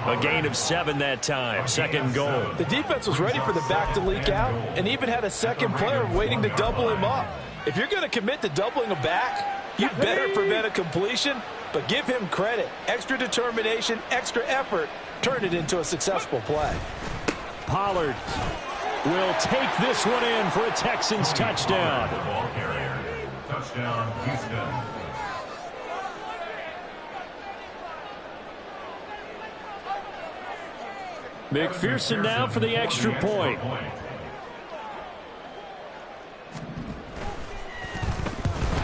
A gain of 7 that time. Second goal. The defense was ready for the back to leak out and even had a second player waiting to double him up. If you're going to commit to doubling a back, you better prevent a completion, but give him credit. Extra determination, extra effort, turned it into a successful play. Pollard will take this one in for a Texans touchdown. Ball carrier. Touchdown, Houston. McPherson now for the extra point.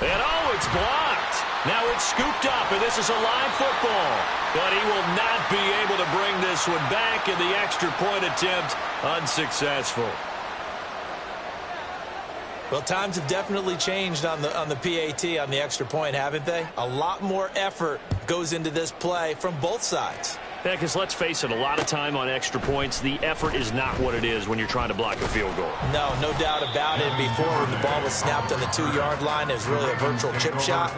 And it's blocked. Now it's scooped up, and this is a live football. But he will not be able to bring this one back, and the extra point attempt unsuccessful. Well, times have definitely changed on the PAT, on the extra point, haven't they? A lot more effort goes into this play from both sides. Yeah, because let's face it, a lot of time on extra points, the effort is not what it is when you're trying to block a field goal. No doubt about it. Before, when the ball was snapped on the 2-yard line, it was really a virtual chip shot.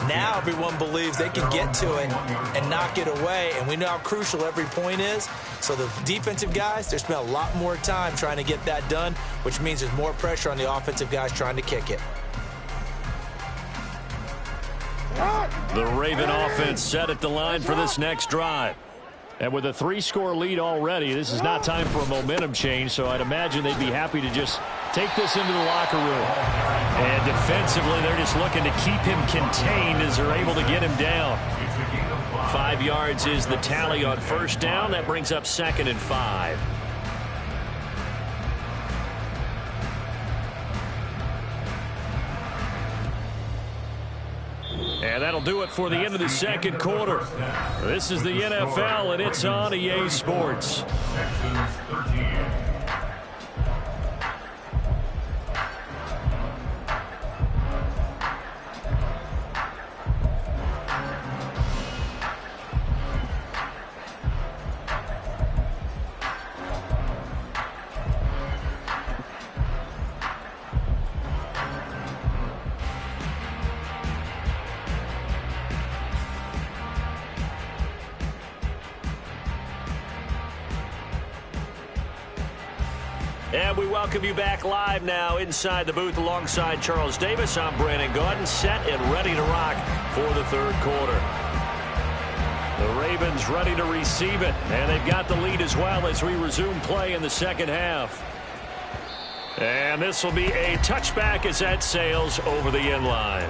Now everyone believes they can get to it and knock it away, and we know how crucial every point is. So the defensive guys, they spent a lot more time trying to get that done, which means there's more pressure on the offensive guys trying to kick it. The Raven offense set at the line for this next drive. And with a 3-score lead already, this is not time for a momentum change, so I'd imagine they'd be happy to just take this into the locker room. And defensively, they're just looking to keep him contained as they're able to get him down. 5 yards is the tally on first down. That brings up 2nd and 5. And that'll do it for the end of the second quarter. This is the NFL, and it's on EA Sports. Texans 13. And we welcome you back live now inside the booth alongside Charles Davis. I'm Brandon Gaudin, set and ready to rock for the third quarter. The Ravens ready to receive it, and they've got the lead as well as we resume play in the second half. And this will be a touchback as that sails over the end line.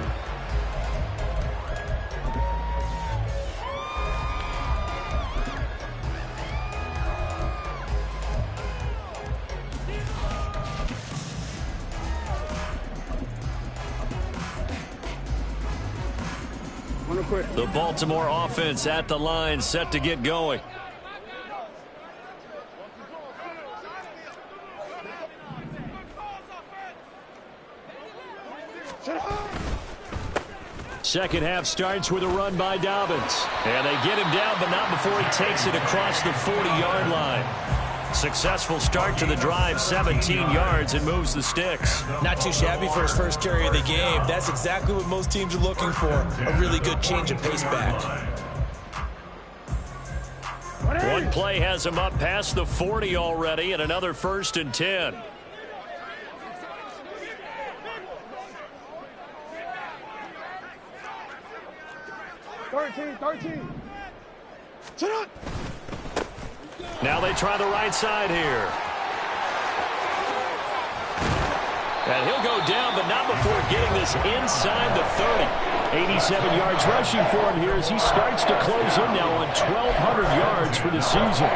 The Baltimore offense at the line, set to get going. Second half starts with a run by Dobbins. And they get him down, but not before he takes it across the 40-yard line. Successful start to the drive, 17 yards, and moves the sticks. Not too shabby for his first carry of the game. That's exactly what most teams are looking for, a really good change of pace back. One play has him up past the 40 already, and another 1st and 10. Now they try the right side here. And he'll go down, but not before getting this inside the 30. 87 yards rushing for him here as he starts to close in now on 1,200 yards for the season.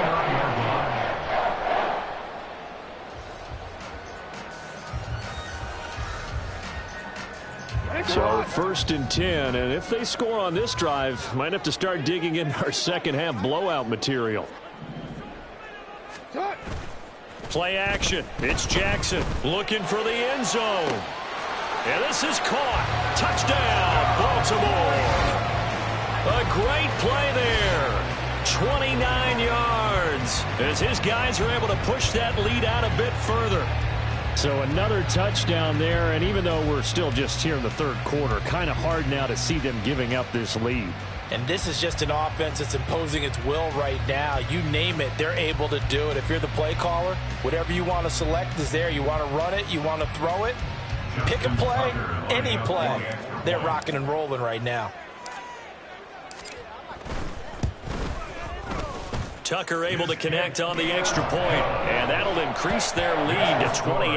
So 1st and 10, and if they score on this drive, might have to start digging in our second half blowout material. Play action. It's Jackson looking for the end zone. And this is caught. Touchdown, Baltimore. A great play there. 29 yards as his guys are able to push that lead out a bit further. So another touchdown there, and even though we're still just here in the third quarter, kind of hard now to see them giving up this lead. And this is just an offense that's imposing its will right now. You name it, they're able to do it. If you're the play caller, whatever you want to select is there. You want to run it, you want to throw it, pick a play, any play. They're rocking and rolling right now. Tucker able to connect on the extra point, and that'll increase their lead to 28.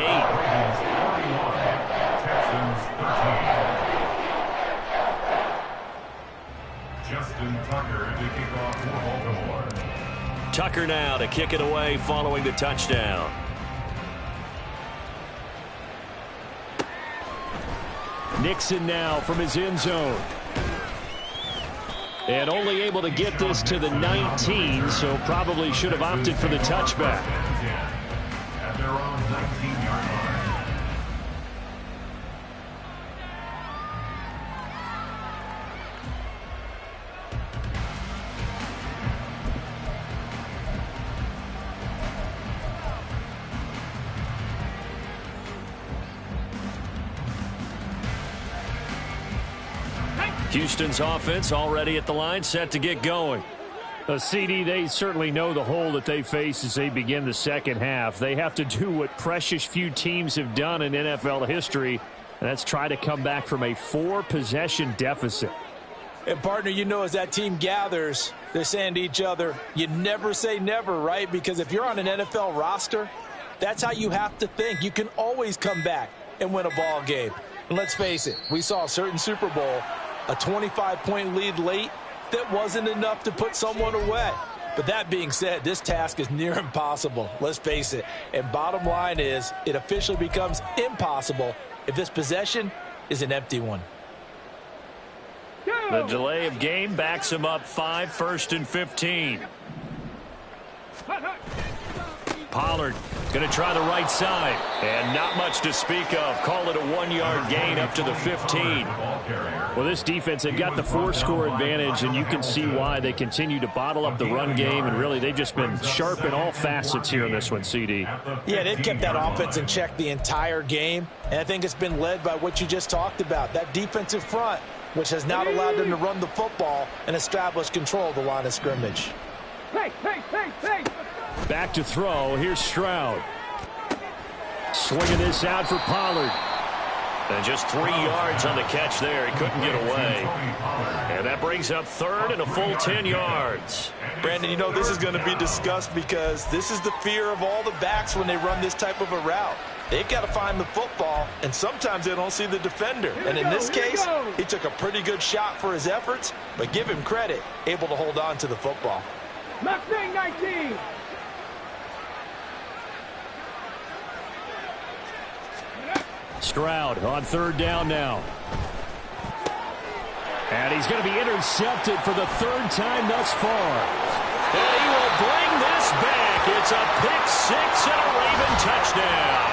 Texans 13. Justin Tucker to kick off for Baltimore. Tucker now to kick it away following the touchdown. Nixon now from his end zone. And only able to get this to the 19, so probably should have opted for the touchback. At their own 19-yard line. Houston's offense already at the line, set to get going. CD, they certainly know the hole that they face as they begin the second half. They have to do what precious few teams have done in NFL history, and that's try to come back from a 4-possession deficit. And, partner, you know, as that team gathers, they're saying to each other, you never say never, right? Because if you're on an NFL roster, that's how you have to think. You can always come back and win a ball game. And let's face it, we saw a certain Super Bowl, a 25-point lead late, that wasn't enough to put someone away. But that being said, this task is near impossible. Let's face it. And bottom line is, it officially becomes impossible if this possession is an empty one. The delay of game backs him up 5, 1st and 15. Pollard going to try the right side, and not much to speak of. Call it a 1-yard gain up to the 15. Well, this defense, they've got the 4-score advantage, and you can see why they continue to bottle up the run game, and really they've just been sharp in all facets here in this one, CD. Yeah, they've kept that offense in check the entire game, and I think it's been led by what you just talked about, that defensive front, which has now allowed them to run the football and establish control of the line of scrimmage. Hey! Back to throw. Here's Stroud. Swinging this out for Pollard. And just 3 yards on the catch there. He couldn't get away. And that brings up 3rd and a full 10 yards. Brandon, you know this is going to be discussed because this is the fear of all the backs when they run this type of a route. They've got to find the football, and sometimes they don't see the defender. And in this case, he took a pretty good shot for his efforts, but give him credit, able to hold on to the football. Mustang 19. Stroud on 3rd down now. And he's going to be intercepted for the 3rd time thus far. And he will bring this back. It's a pick-6 and a Raven touchdown.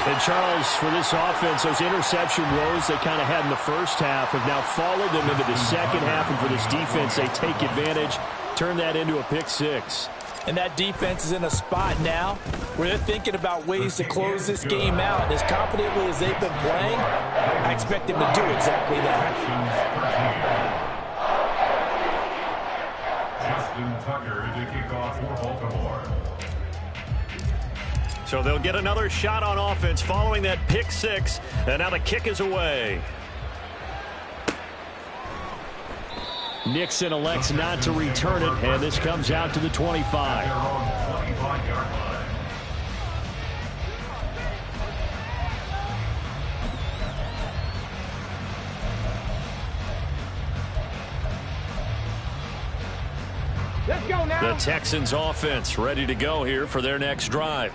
And, Charles, for this offense, those interception woes they kind of had in the first half have now followed them into the second half. And for this defense, they take advantage, turn that into a pick-6. And that defense is in a spot now where they're thinking about ways to close this game out. And as confidently as they've been playing, I expect them to do exactly that. Justin Tucker to kick off for Baltimore. So they'll get another shot on offense following that pick-6. And now the kick is away. Nixon elects not to return it, and this comes out to the 25. Let's go now. The Texans offense ready to go here for their next drive.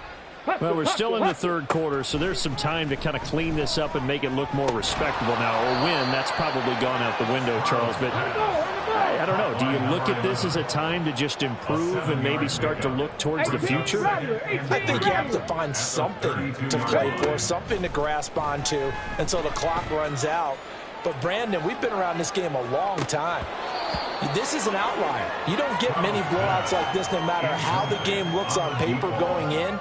Well, we're still in the third quarter, so there's some time to kind of clean this up and make it look more respectable now. A win, that's probably gone out the window, Charles. But I don't know. Do you look at this as a time to just improve and maybe start to look towards the future? I think you have to find something to play for, something to grasp onto until the clock runs out. But, Brandon, we've been around this game a long time. This is an outlier. You don't get many blowouts like this no matter how the game looks on paper going in.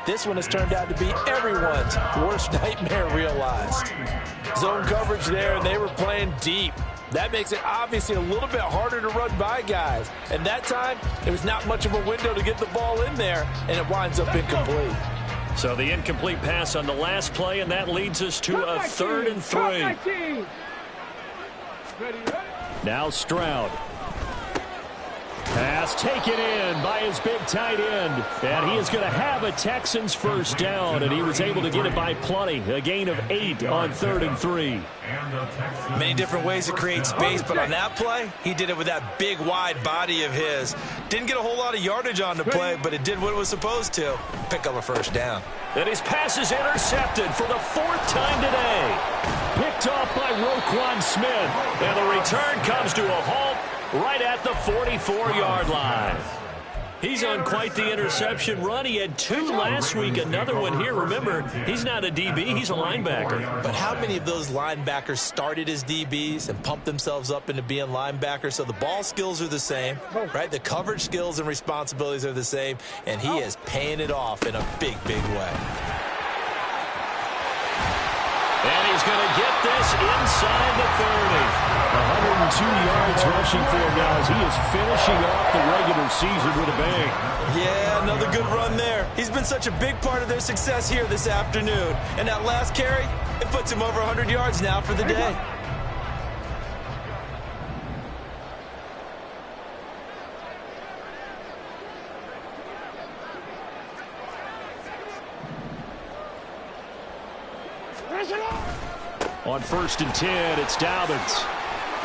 This one has turned out to be everyone's worst nightmare realized. Zone coverage there, and they were playing deep. That makes it obviously a little bit harder to run by guys. And that time, there was not much of a window to get the ball in there, and it winds up incomplete. So the incomplete pass on the last play, and that leads us to a 3rd and 3. Now Stroud. Pass taken in by his big tight end. And he is going to have a Texans first down, and he was able to get it by plenty. A gain of 8 on 3rd and 3. Many different ways to create space, but on that play, he did it with that big, wide body of his. Didn't get a whole lot of yardage on the play, but it did what it was supposed to. Pick up a first down. And his pass is intercepted for the 4th time today. Picked off by Roquan Smith. And the return comes to a halt right at the 44-yard line. He's on quite the interception run. He had 2 last week, another one here. Remember, he's not a DB, he's a linebacker. But how many of those linebackers started as DBs and pumped themselves up into being linebackers? So the ball skills are the same, right? The coverage skills and responsibilities are the same, and he is paying it off in a big, big way. And he's going to get this inside the 30. 102 yards rushing for him now as he is finishing off the regular season with a bang. Yeah, another good run there. He's been such a big part of their success here this afternoon. And that last carry, it puts him over 100 yards now for the day. On 1st and 10, it's Dobbins.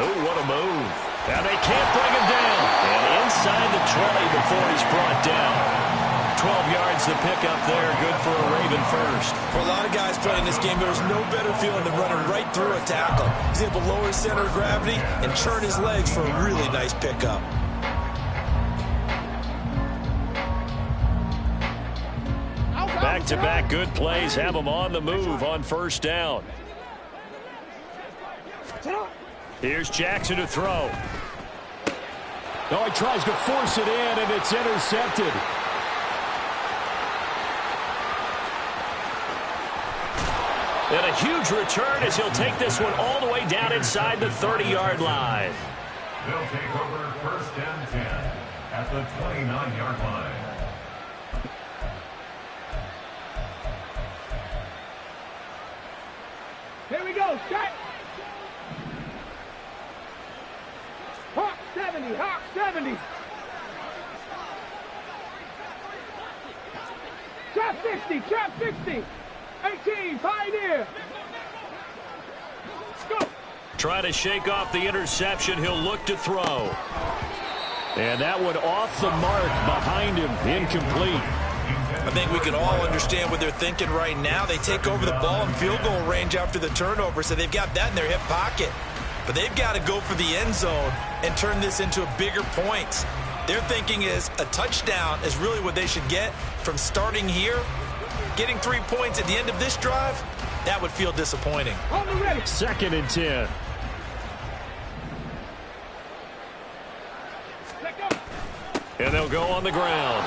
Oh, what a move. And they can't bring him down. And inside the 20 before he's brought down. 12 yards to pick up there. Good for a Raven first. For a lot of guys playing this game, there's no better feeling than running right through a tackle. He's able to lower his center of gravity and churn his legs for a really nice pickup. Back-to-back good plays have him on the move on 1st down. Here's Jackson to throw. Oh, he tries to force it in, and it's intercepted. And a huge return as he'll take this one all the way down inside the 30-yard line. They'll take over 1st and 10 at the 29-yard line. Here we go, set. Hawk 70, Hawk 70. Trap 60, trap 60. 18, Pioneer. Go. Try to shake off the interception. He'll look to throw. And that one off the mark behind him. Incomplete. I think we can all understand what they're thinking right now. They take over the ball in field goal range after the turnover, so they've got that in their hip pocket. But they've got to go for the end zone and turn this into a bigger point. Their thinking is a touchdown is really what they should get from starting here. Getting 3 points at the end of this drive, that would feel disappointing. 2nd and 10. And they'll go on the ground.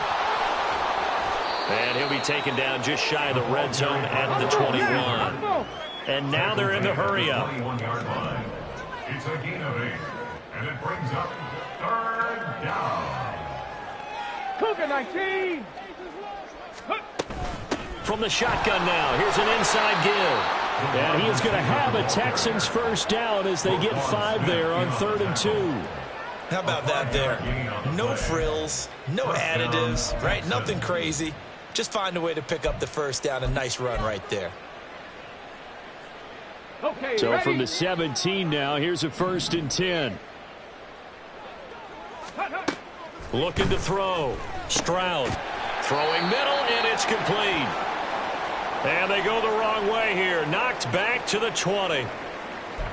And he'll be taken down just shy of the red zone at the 21. And now they're in the hurry-up. It's a gain of 8, and it brings up 3rd down. Cougar 19. From the shotgun now, here's an inside give. And he is going to have a Texans first down as they get 5 there on 3rd and 2. How about that there? No frills, no additives, right? Nothing crazy. Just find a way to pick up the first down. A nice run right there. Okay, so ready? From the 17 now, here's a 1st and 10. Looking to throw. Stroud throwing middle, and it's complete. And they go the wrong way here. Knocked back to the 20.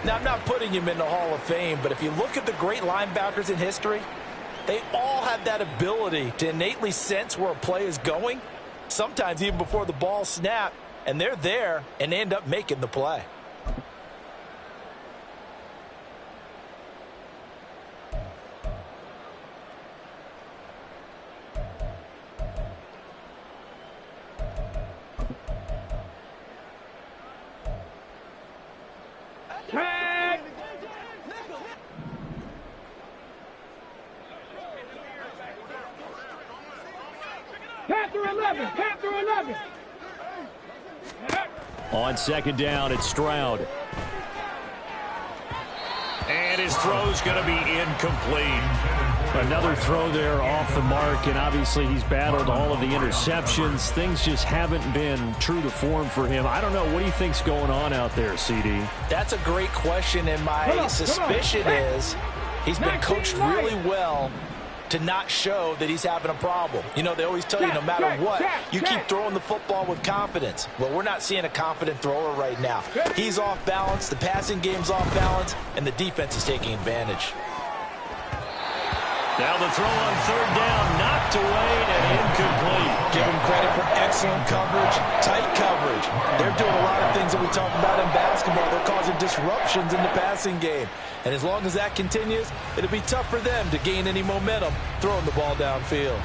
Now, I'm not putting him in the Hall of Fame, but if you look at the great linebackers in history, they all have that ability to innately sense where a play is going, sometimes even before the ball snaps, and they're there and end up making the play. 11. On second down, it's Stroud. And his throw's going to be incomplete. Another throw there off the mark, and obviously he's battled all of the interceptions. Things just haven't been true to form for him. I don't know. What do you think's going on out there, CD? That's a great question, and my suspicion is he's been coached really well to not show that he's having a problem. You know, they always tell you no matter what, you keep throwing the football with confidence. Well, we're not seeing a confident thrower right now. He's off balance, the passing game's off balance, and the defense is taking advantage. Now the throw on third down, knocked away and incomplete. Give him credit for excellent coverage, tight coverage. They're doing a lot of things that we talk about in basketball. They're causing disruptions in the passing game. And as long as that continues, it'll be tough for them to gain any momentum throwing the ball downfield.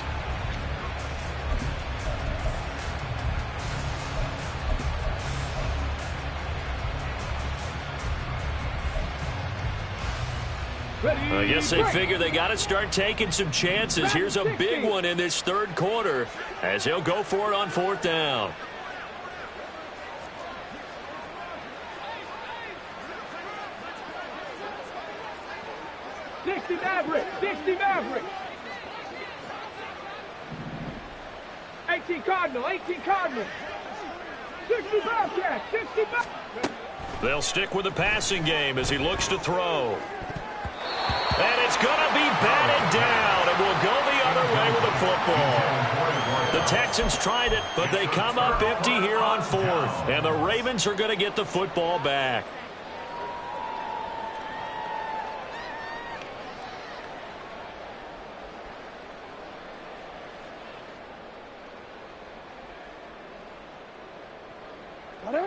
I guess they figure they got to start taking some chances. Here's a big one in this third quarter as he'll go for it on fourth down. Maverick. 18 Cardinal. 60 Bobcat. 60 Bobcat. They'll stick with the passing game as he looks to throw. And it's going to be batted down, and we'll go the other way with the football. The Texans tried it, but they come up empty here on fourth, and the Ravens are going to get the football back.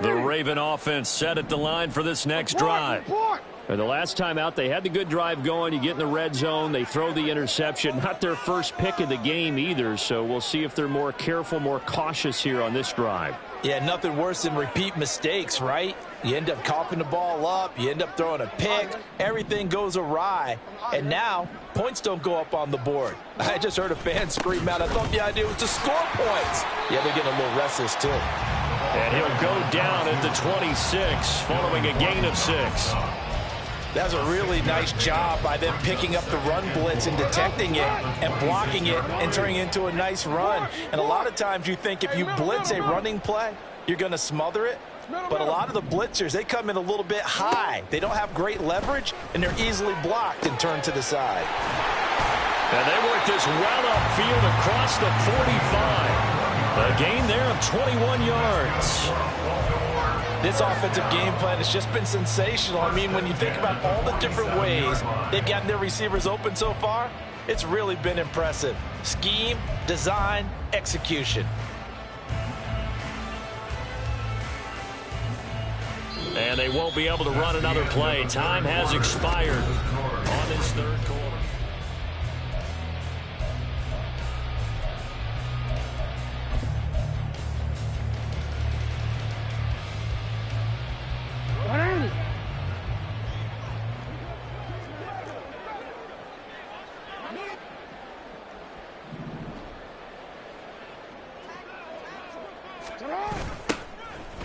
The Raven offense set at the line for this next drive. And the last time out, they had the good drive going. You get in the red zone, they throw the interception. Not their first pick of the game either, so we'll see if they're more careful, more cautious here on this drive. Yeah, nothing worse than repeat mistakes, right? You end up coughing the ball up, you end up throwing a pick, everything goes awry, and now points don't go up on the board. I just heard a fan scream out, I thought the idea was to score points. Yeah, they're getting a little restless too. And he'll go down at the 26 following a gain of 6. That's a really nice job by them picking up the run blitz and detecting it and blocking it and turning it into a nice run. And a lot of times you think if you blitz a running play, you're going to smother it. But a lot of the blitzers, they come in a little bit high. They don't have great leverage, and they're easily blocked and turned to the side. And they work this well upfield across the 45. A gain there of 21 yards. This offensive game plan has just been sensational. I mean, when you think about all the different ways they've gotten their receivers open so far, it's really been impressive. Scheme, design, execution. And they won't be able to run another play. Time has expired on this third quarter.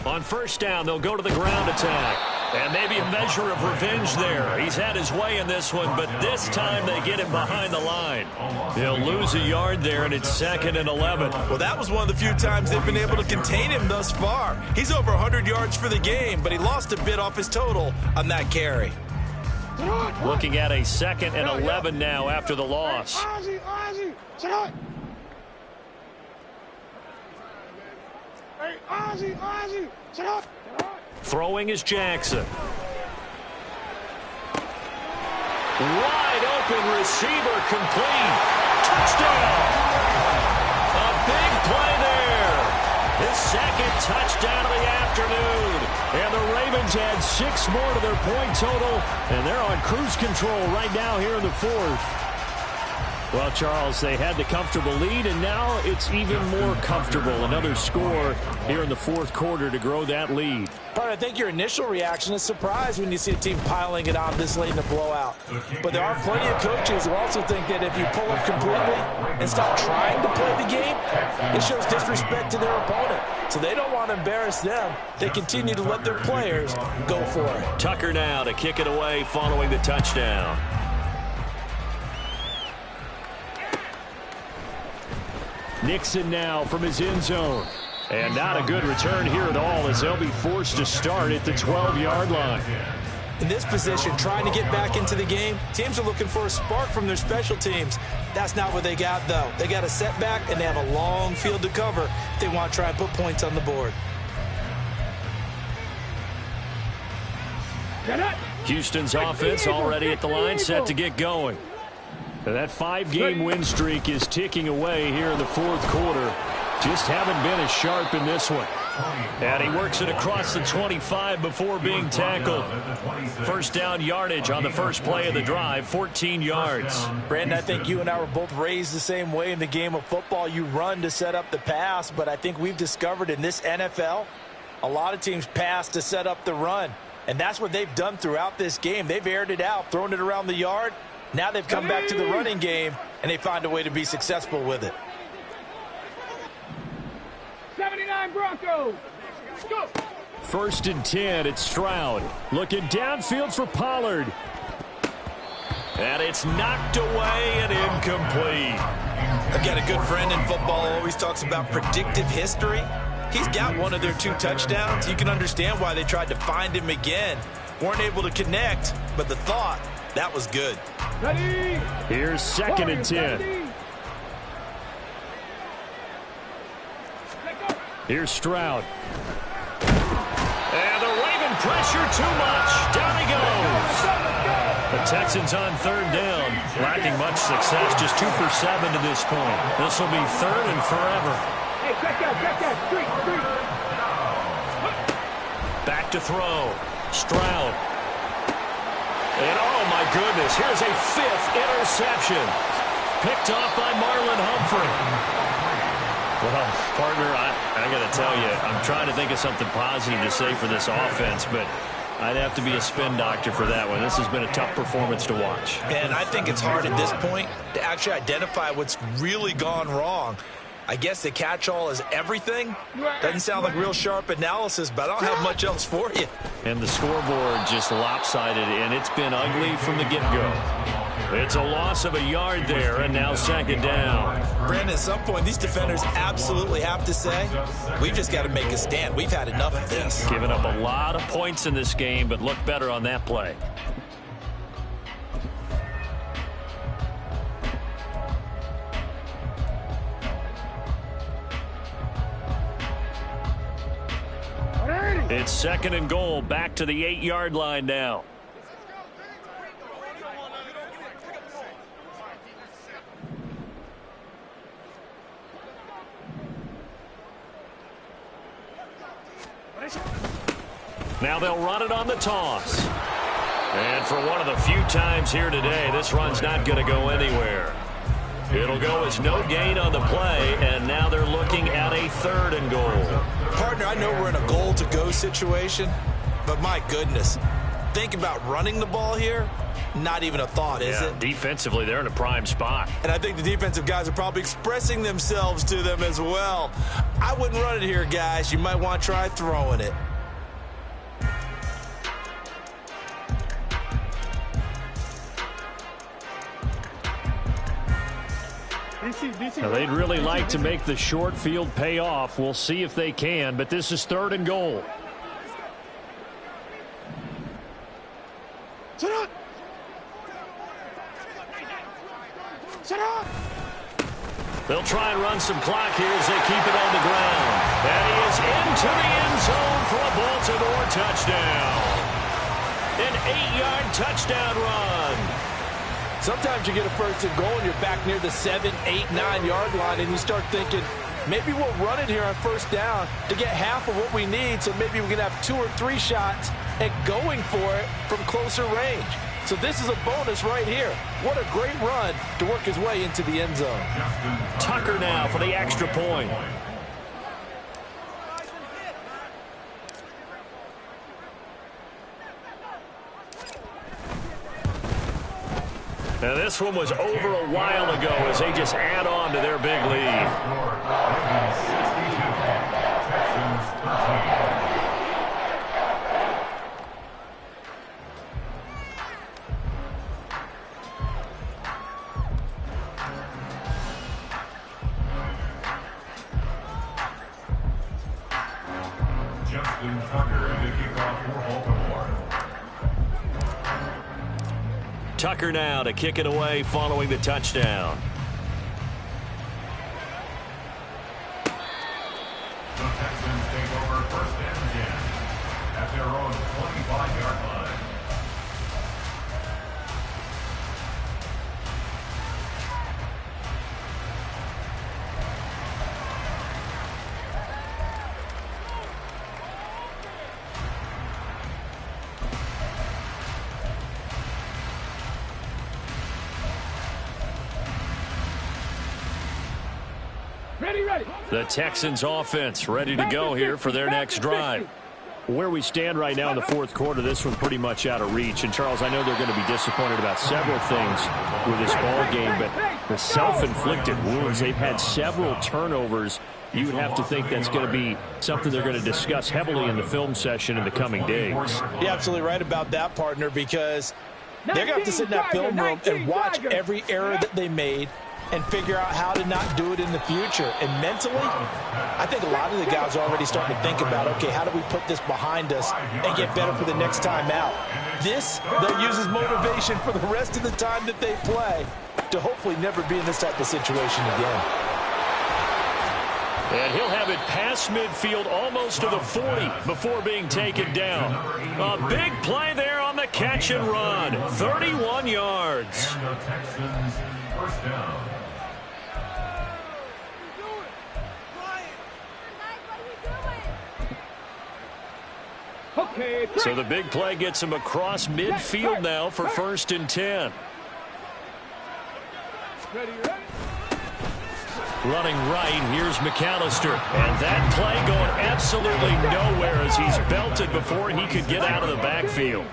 On first down, they'll go to the ground attack. And maybe a measure of revenge there. He's had his way in this one, but this time they get him behind the line. They'll lose a yard there, and it's 2nd and 11. Well, that was one of the few times they've been able to contain him thus far. He's over 100 yards for the game, but he lost a bit off his total on that carry. Looking at a 2nd and 11 now after the loss. Throwing is Jackson. Wide open receiver complete. Touchdown. A big play there. His 2nd touchdown of the afternoon. And the Ravens add 6 more to their point total. And they're on cruise control right now here in the 4th. Well, Charles, they had the comfortable lead, and now it's even more comfortable. Another score here in the fourth quarter to grow that lead. But I think your initial reaction is surprise when you see a team piling it on this late in the blowout. But there are plenty of coaches who also think that if you pull up completely and stop trying to play the game, it shows disrespect to their opponent. So they don't want to embarrass them. They continue to let their players go for it. Tucker now to kick it away following the touchdown. Nixon now from his end zone. And not a good return here at all as they'll be forced to start at the 12-yard line. In this position, trying to get back into the game, teams are looking for a spark from their special teams. That's not what they got, though. They got a setback, and they have a long field to cover if they want to try and put points on the board. Houston's offense already at the line, set to get going. That 5-game win streak is ticking away here in the fourth quarter. Just haven't been as sharp in this one. And he works it across the 25 before being tackled. First down yardage on the first play of the drive, 14 yards. Brandon, I think you and I were both raised the same way in the game of football. You run to set up the pass, but I think we've discovered in this NFL, a lot of teams pass to set up the run. And that's what they've done throughout this game. They've aired it out, thrown it around the yard. Now they've come back to the running game, and they find a way to be successful with it. 79 Broncos. Go. First and 10, it's Stroud. Looking downfield for Pollard. And it's knocked away and incomplete. I've got a good friend in football, always talks about predictive history. He's got one of their 2 touchdowns. You can understand why they tried to find him again. Weren't able to connect, but the thought, that was good. Ready. Here's second and 10. Here's Stroud. And the Raven pressure too much. Down he goes. The Texans on third down. Lacking much success. Just 2 for 7 to this point. This will be third and forever. Hey, check that. Street. Back to throw. Stroud. And oh my goodness, here's a 5th interception. Picked off by Marlon Humphrey. Well, partner, I got to tell you, I'm trying to think of something positive to say for this offense, but I'd have to be a spin doctor for that one. This has been a tough performance to watch. And I think it's hard at this point to actually identify what's really gone wrong. I guess the catch-all is everything. Doesn't sound like real sharp analysis, but I don't have much else for you. And the scoreboard just lopsided, and it's been ugly from the get-go. It's a loss of a yard there, and now second down. Brandon, at some point, these defenders absolutely have to say, we've just got to make a stand. We've had enough of this. Giving up a lot of points in this game, but look better on that play. It's second and goal, back to the 8-yard line now. Now they'll run it on the toss. And for one of the few times here today, this run's not going to go anywhere. It'll go as no gain on the play, and now they're looking at a third and goal. Partner, I know we're in a goal-to-go situation, but my goodness, think about running the ball here. Not even a thought, is it? Defensively, they're in a prime spot. And I think the defensive guys are probably expressing themselves to them as well. I wouldn't run it here, guys. You might want to try throwing it. Now, they'd really like to make the short field pay off. We'll see if they can, but this is third and goal. Sit up. They'll try and run some clock here as they keep it on the ground. And he is into the end zone for a Baltimore touchdown. An 8-yard touchdown run. Sometimes you get a first and goal and you're back near the 7, 8, 9-yard line, and you start thinking, maybe we'll run it here on first down to get half of what we need, so maybe we can have 2 or 3 shots at going for it from closer range. So this is a bonus right here. What a great run to work his way into the end zone. Tucker now for the extra point. Now this one was over a while ago as they just add on to their big lead. Justin Tucker to kick off for Baltimore. Tucker now to kick it away following the touchdown. The Texans take over 1st and 10 at their own 25-yard line. The Texans offense ready to go here for their next drive. Where we stand right now in the fourth quarter, this one's pretty much out of reach. And, Charles, I know they're going to be disappointed about several things with this ball game, but the self-inflicted wounds, they've had several turnovers. You would have to think that's going to be something they're going to discuss heavily in the film session in the coming days. You're absolutely right about that, partner, because they're going to have to sit in that film room and watch every error that they made and figure out how to not do it in the future. And mentally, I think a lot of the guys are already starting to think about, okay, how do we put this behind us and get better for the next time out? This, they'll use as motivation for the rest of the time that they play to hopefully never be in this type of situation again. And he'll have it past midfield almost to the 40 before being taken down. A big play there on the catch and run. 31 yards. And the Texans first down. So the big play gets him across midfield now for 1st and 10. Running right, here's McAllister. And that play going absolutely nowhere as he's belted before he could get out of the backfield.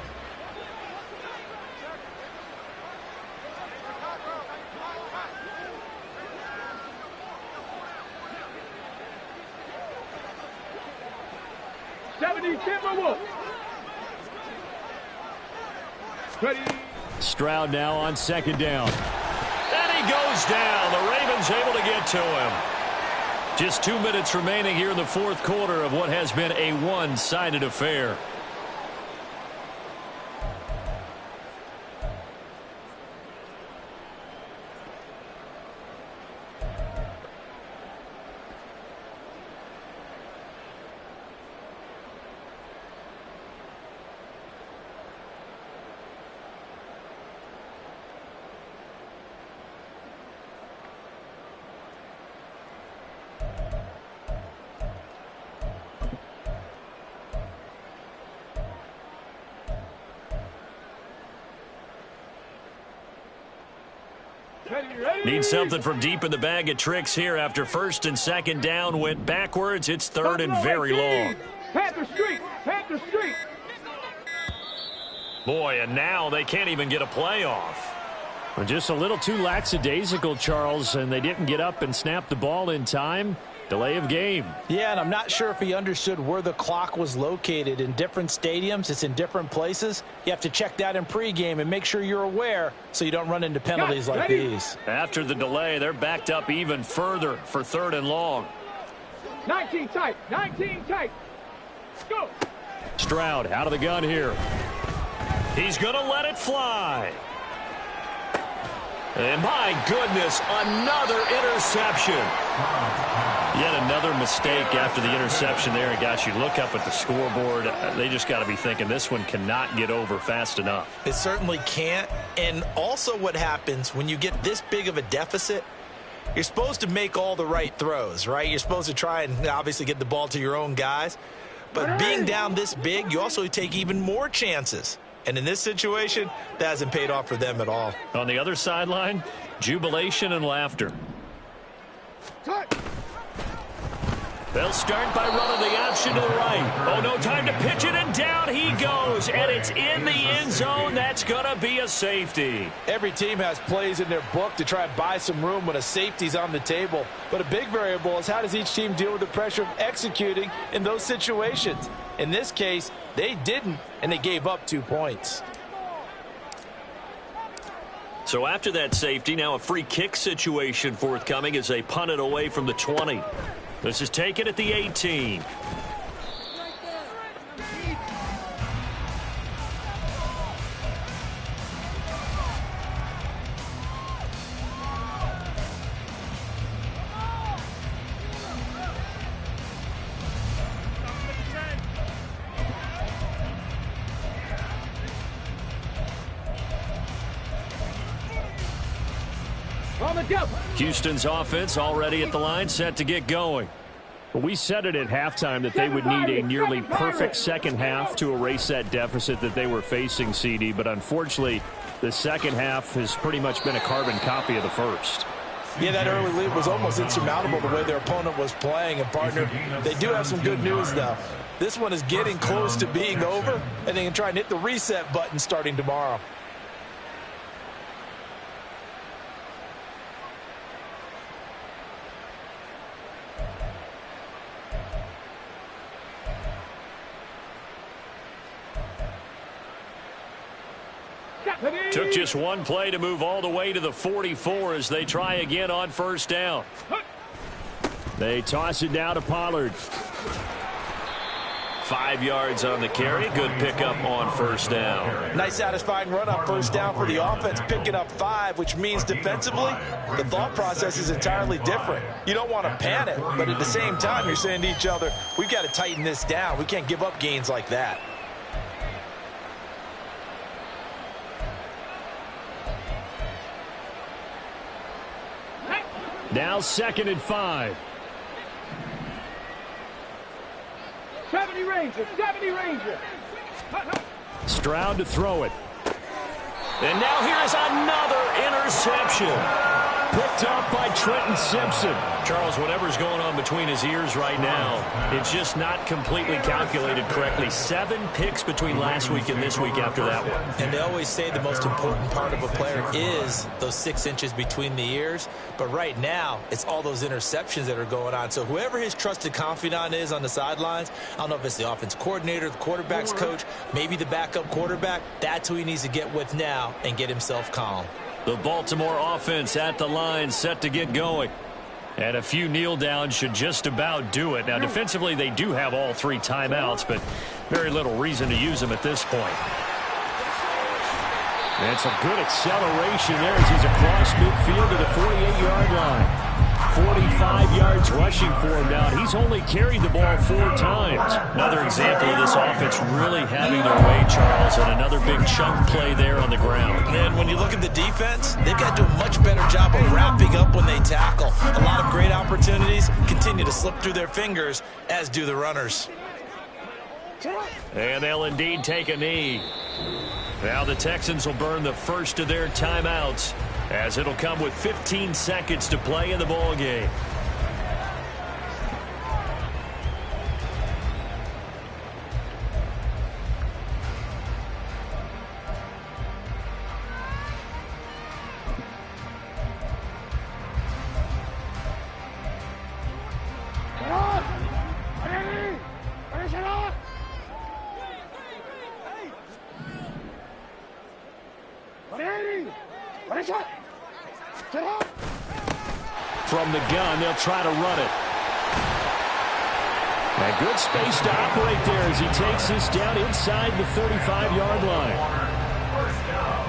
Stroud now on 2nd down. And he goes down. The Ravens able to get to him. Just 2 minutes remaining here in the fourth quarter of what has been a one-sided affair. Need something from deep in the bag of tricks here after 1st and 2nd down went backwards. It's 3rd and very long. Panther Street! Panther Street! Boy, and now they can't even get a play off. Just a little too lackadaisical, Charles, and they didn't get up and snap the ball in time. Delay of game. Yeah, and I'm not sure if he understood where the clock was located. In different stadiums, it's in different places. You have to check that in pregame and make sure you're aware so you don't run into penalties like these. After the delay, they're backed up even further for 3rd and long. 19 tight. 19 tight. Go. Stroud out of the gun here. He's going to let it fly. And my goodness, another interception. Yet another mistake after the interception there. And gosh, you look up at the scoreboard, they just got to be thinking this one cannot get over fast enough. It certainly can't. And also what happens when you get this big of a deficit, you're supposed to make all the right throws, right? You're supposed to try and obviously get the ball to your own guys. But being down this big, you also take even more chances. And in this situation, that hasn't paid off for them at all. On the other sideline, jubilation and laughter. They'll start by running the option to the right. Oh, no time to pitch it, and down he goes. And it's in the end zone. That's going to be a safety. Every team has plays in their book to try and buy some room when a safety's on the table. But a big variable is how does each team deal with the pressure of executing in those situations. In this case, they didn't, and they gave up 2 points. So after that safety, now a free kick situation forthcoming as they punt it away from the 20. This is taken at the 18. Houston's offense already at the line, set to get going. Well, we said it at halftime that they would need a nearly perfect second half to erase that deficit that they were facing, CD. But unfortunately, the second half has pretty much been a carbon copy of the first. Yeah, that early lead was almost insurmountable the way their opponent was playing. And, partner, they do have some good news, though. This one is getting close to being over, and they can try and hit the reset button starting tomorrow. Took just one play to move all the way to the 44 as they try again on first down. They toss it down to Pollard. 5 yards on the carry. Good pickup on first down. Nice satisfying run on first down for the offense, picking up 5, which means defensively, the thought process is entirely different. You don't want to panic, but at the same time, you're saying to each other, we've got to tighten this down. We can't give up gains like that. Now 2nd and 5. 70 Rangers, 70 Rangers. Stroud to throw it. And now here's another interception. Picked up by Trenton Simpson. Charles, whatever's going on between his ears right now, it's just not completely calculated correctly. 7 picks between last week and this week after that one. And they always say the most important part of a player is those 6 inches between the ears. But right now, it's all those interceptions that are going on. So whoever his trusted confidant is on the sidelines, I don't know if it's the offense coordinator, the quarterback's coach, maybe the backup quarterback, that's who he needs to get with now and get himself calm. The Baltimore offense at the line, set to get going. And a few kneel downs should just about do it. Now, defensively, they do have all 3 timeouts, but very little reason to use them at this point. And some good acceleration there as he's across midfield to the 48-yard line. 45 yards rushing for him now. He's only carried the ball 4 times. Another example of this offense really having their way, Charles, and another big chunk play there on the ground. And when you look at the defense, they've got to do a much better job of wrapping up when they tackle. A lot of great opportunities continue to slip through their fingers, as do the runners. And they'll indeed take a knee. Now the Texans will burn the first of their timeouts, as it'll come with 15 seconds to play in the ball game. From the gun, they'll try to run it. And good space to operate there as he takes this down inside the 35-yard line. First down.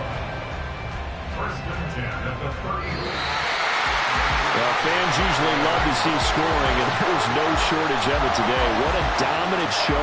1st and 10 at the 30. Well, fans usually love to see scoring, and there's no shortage of it today. What a dominant showing.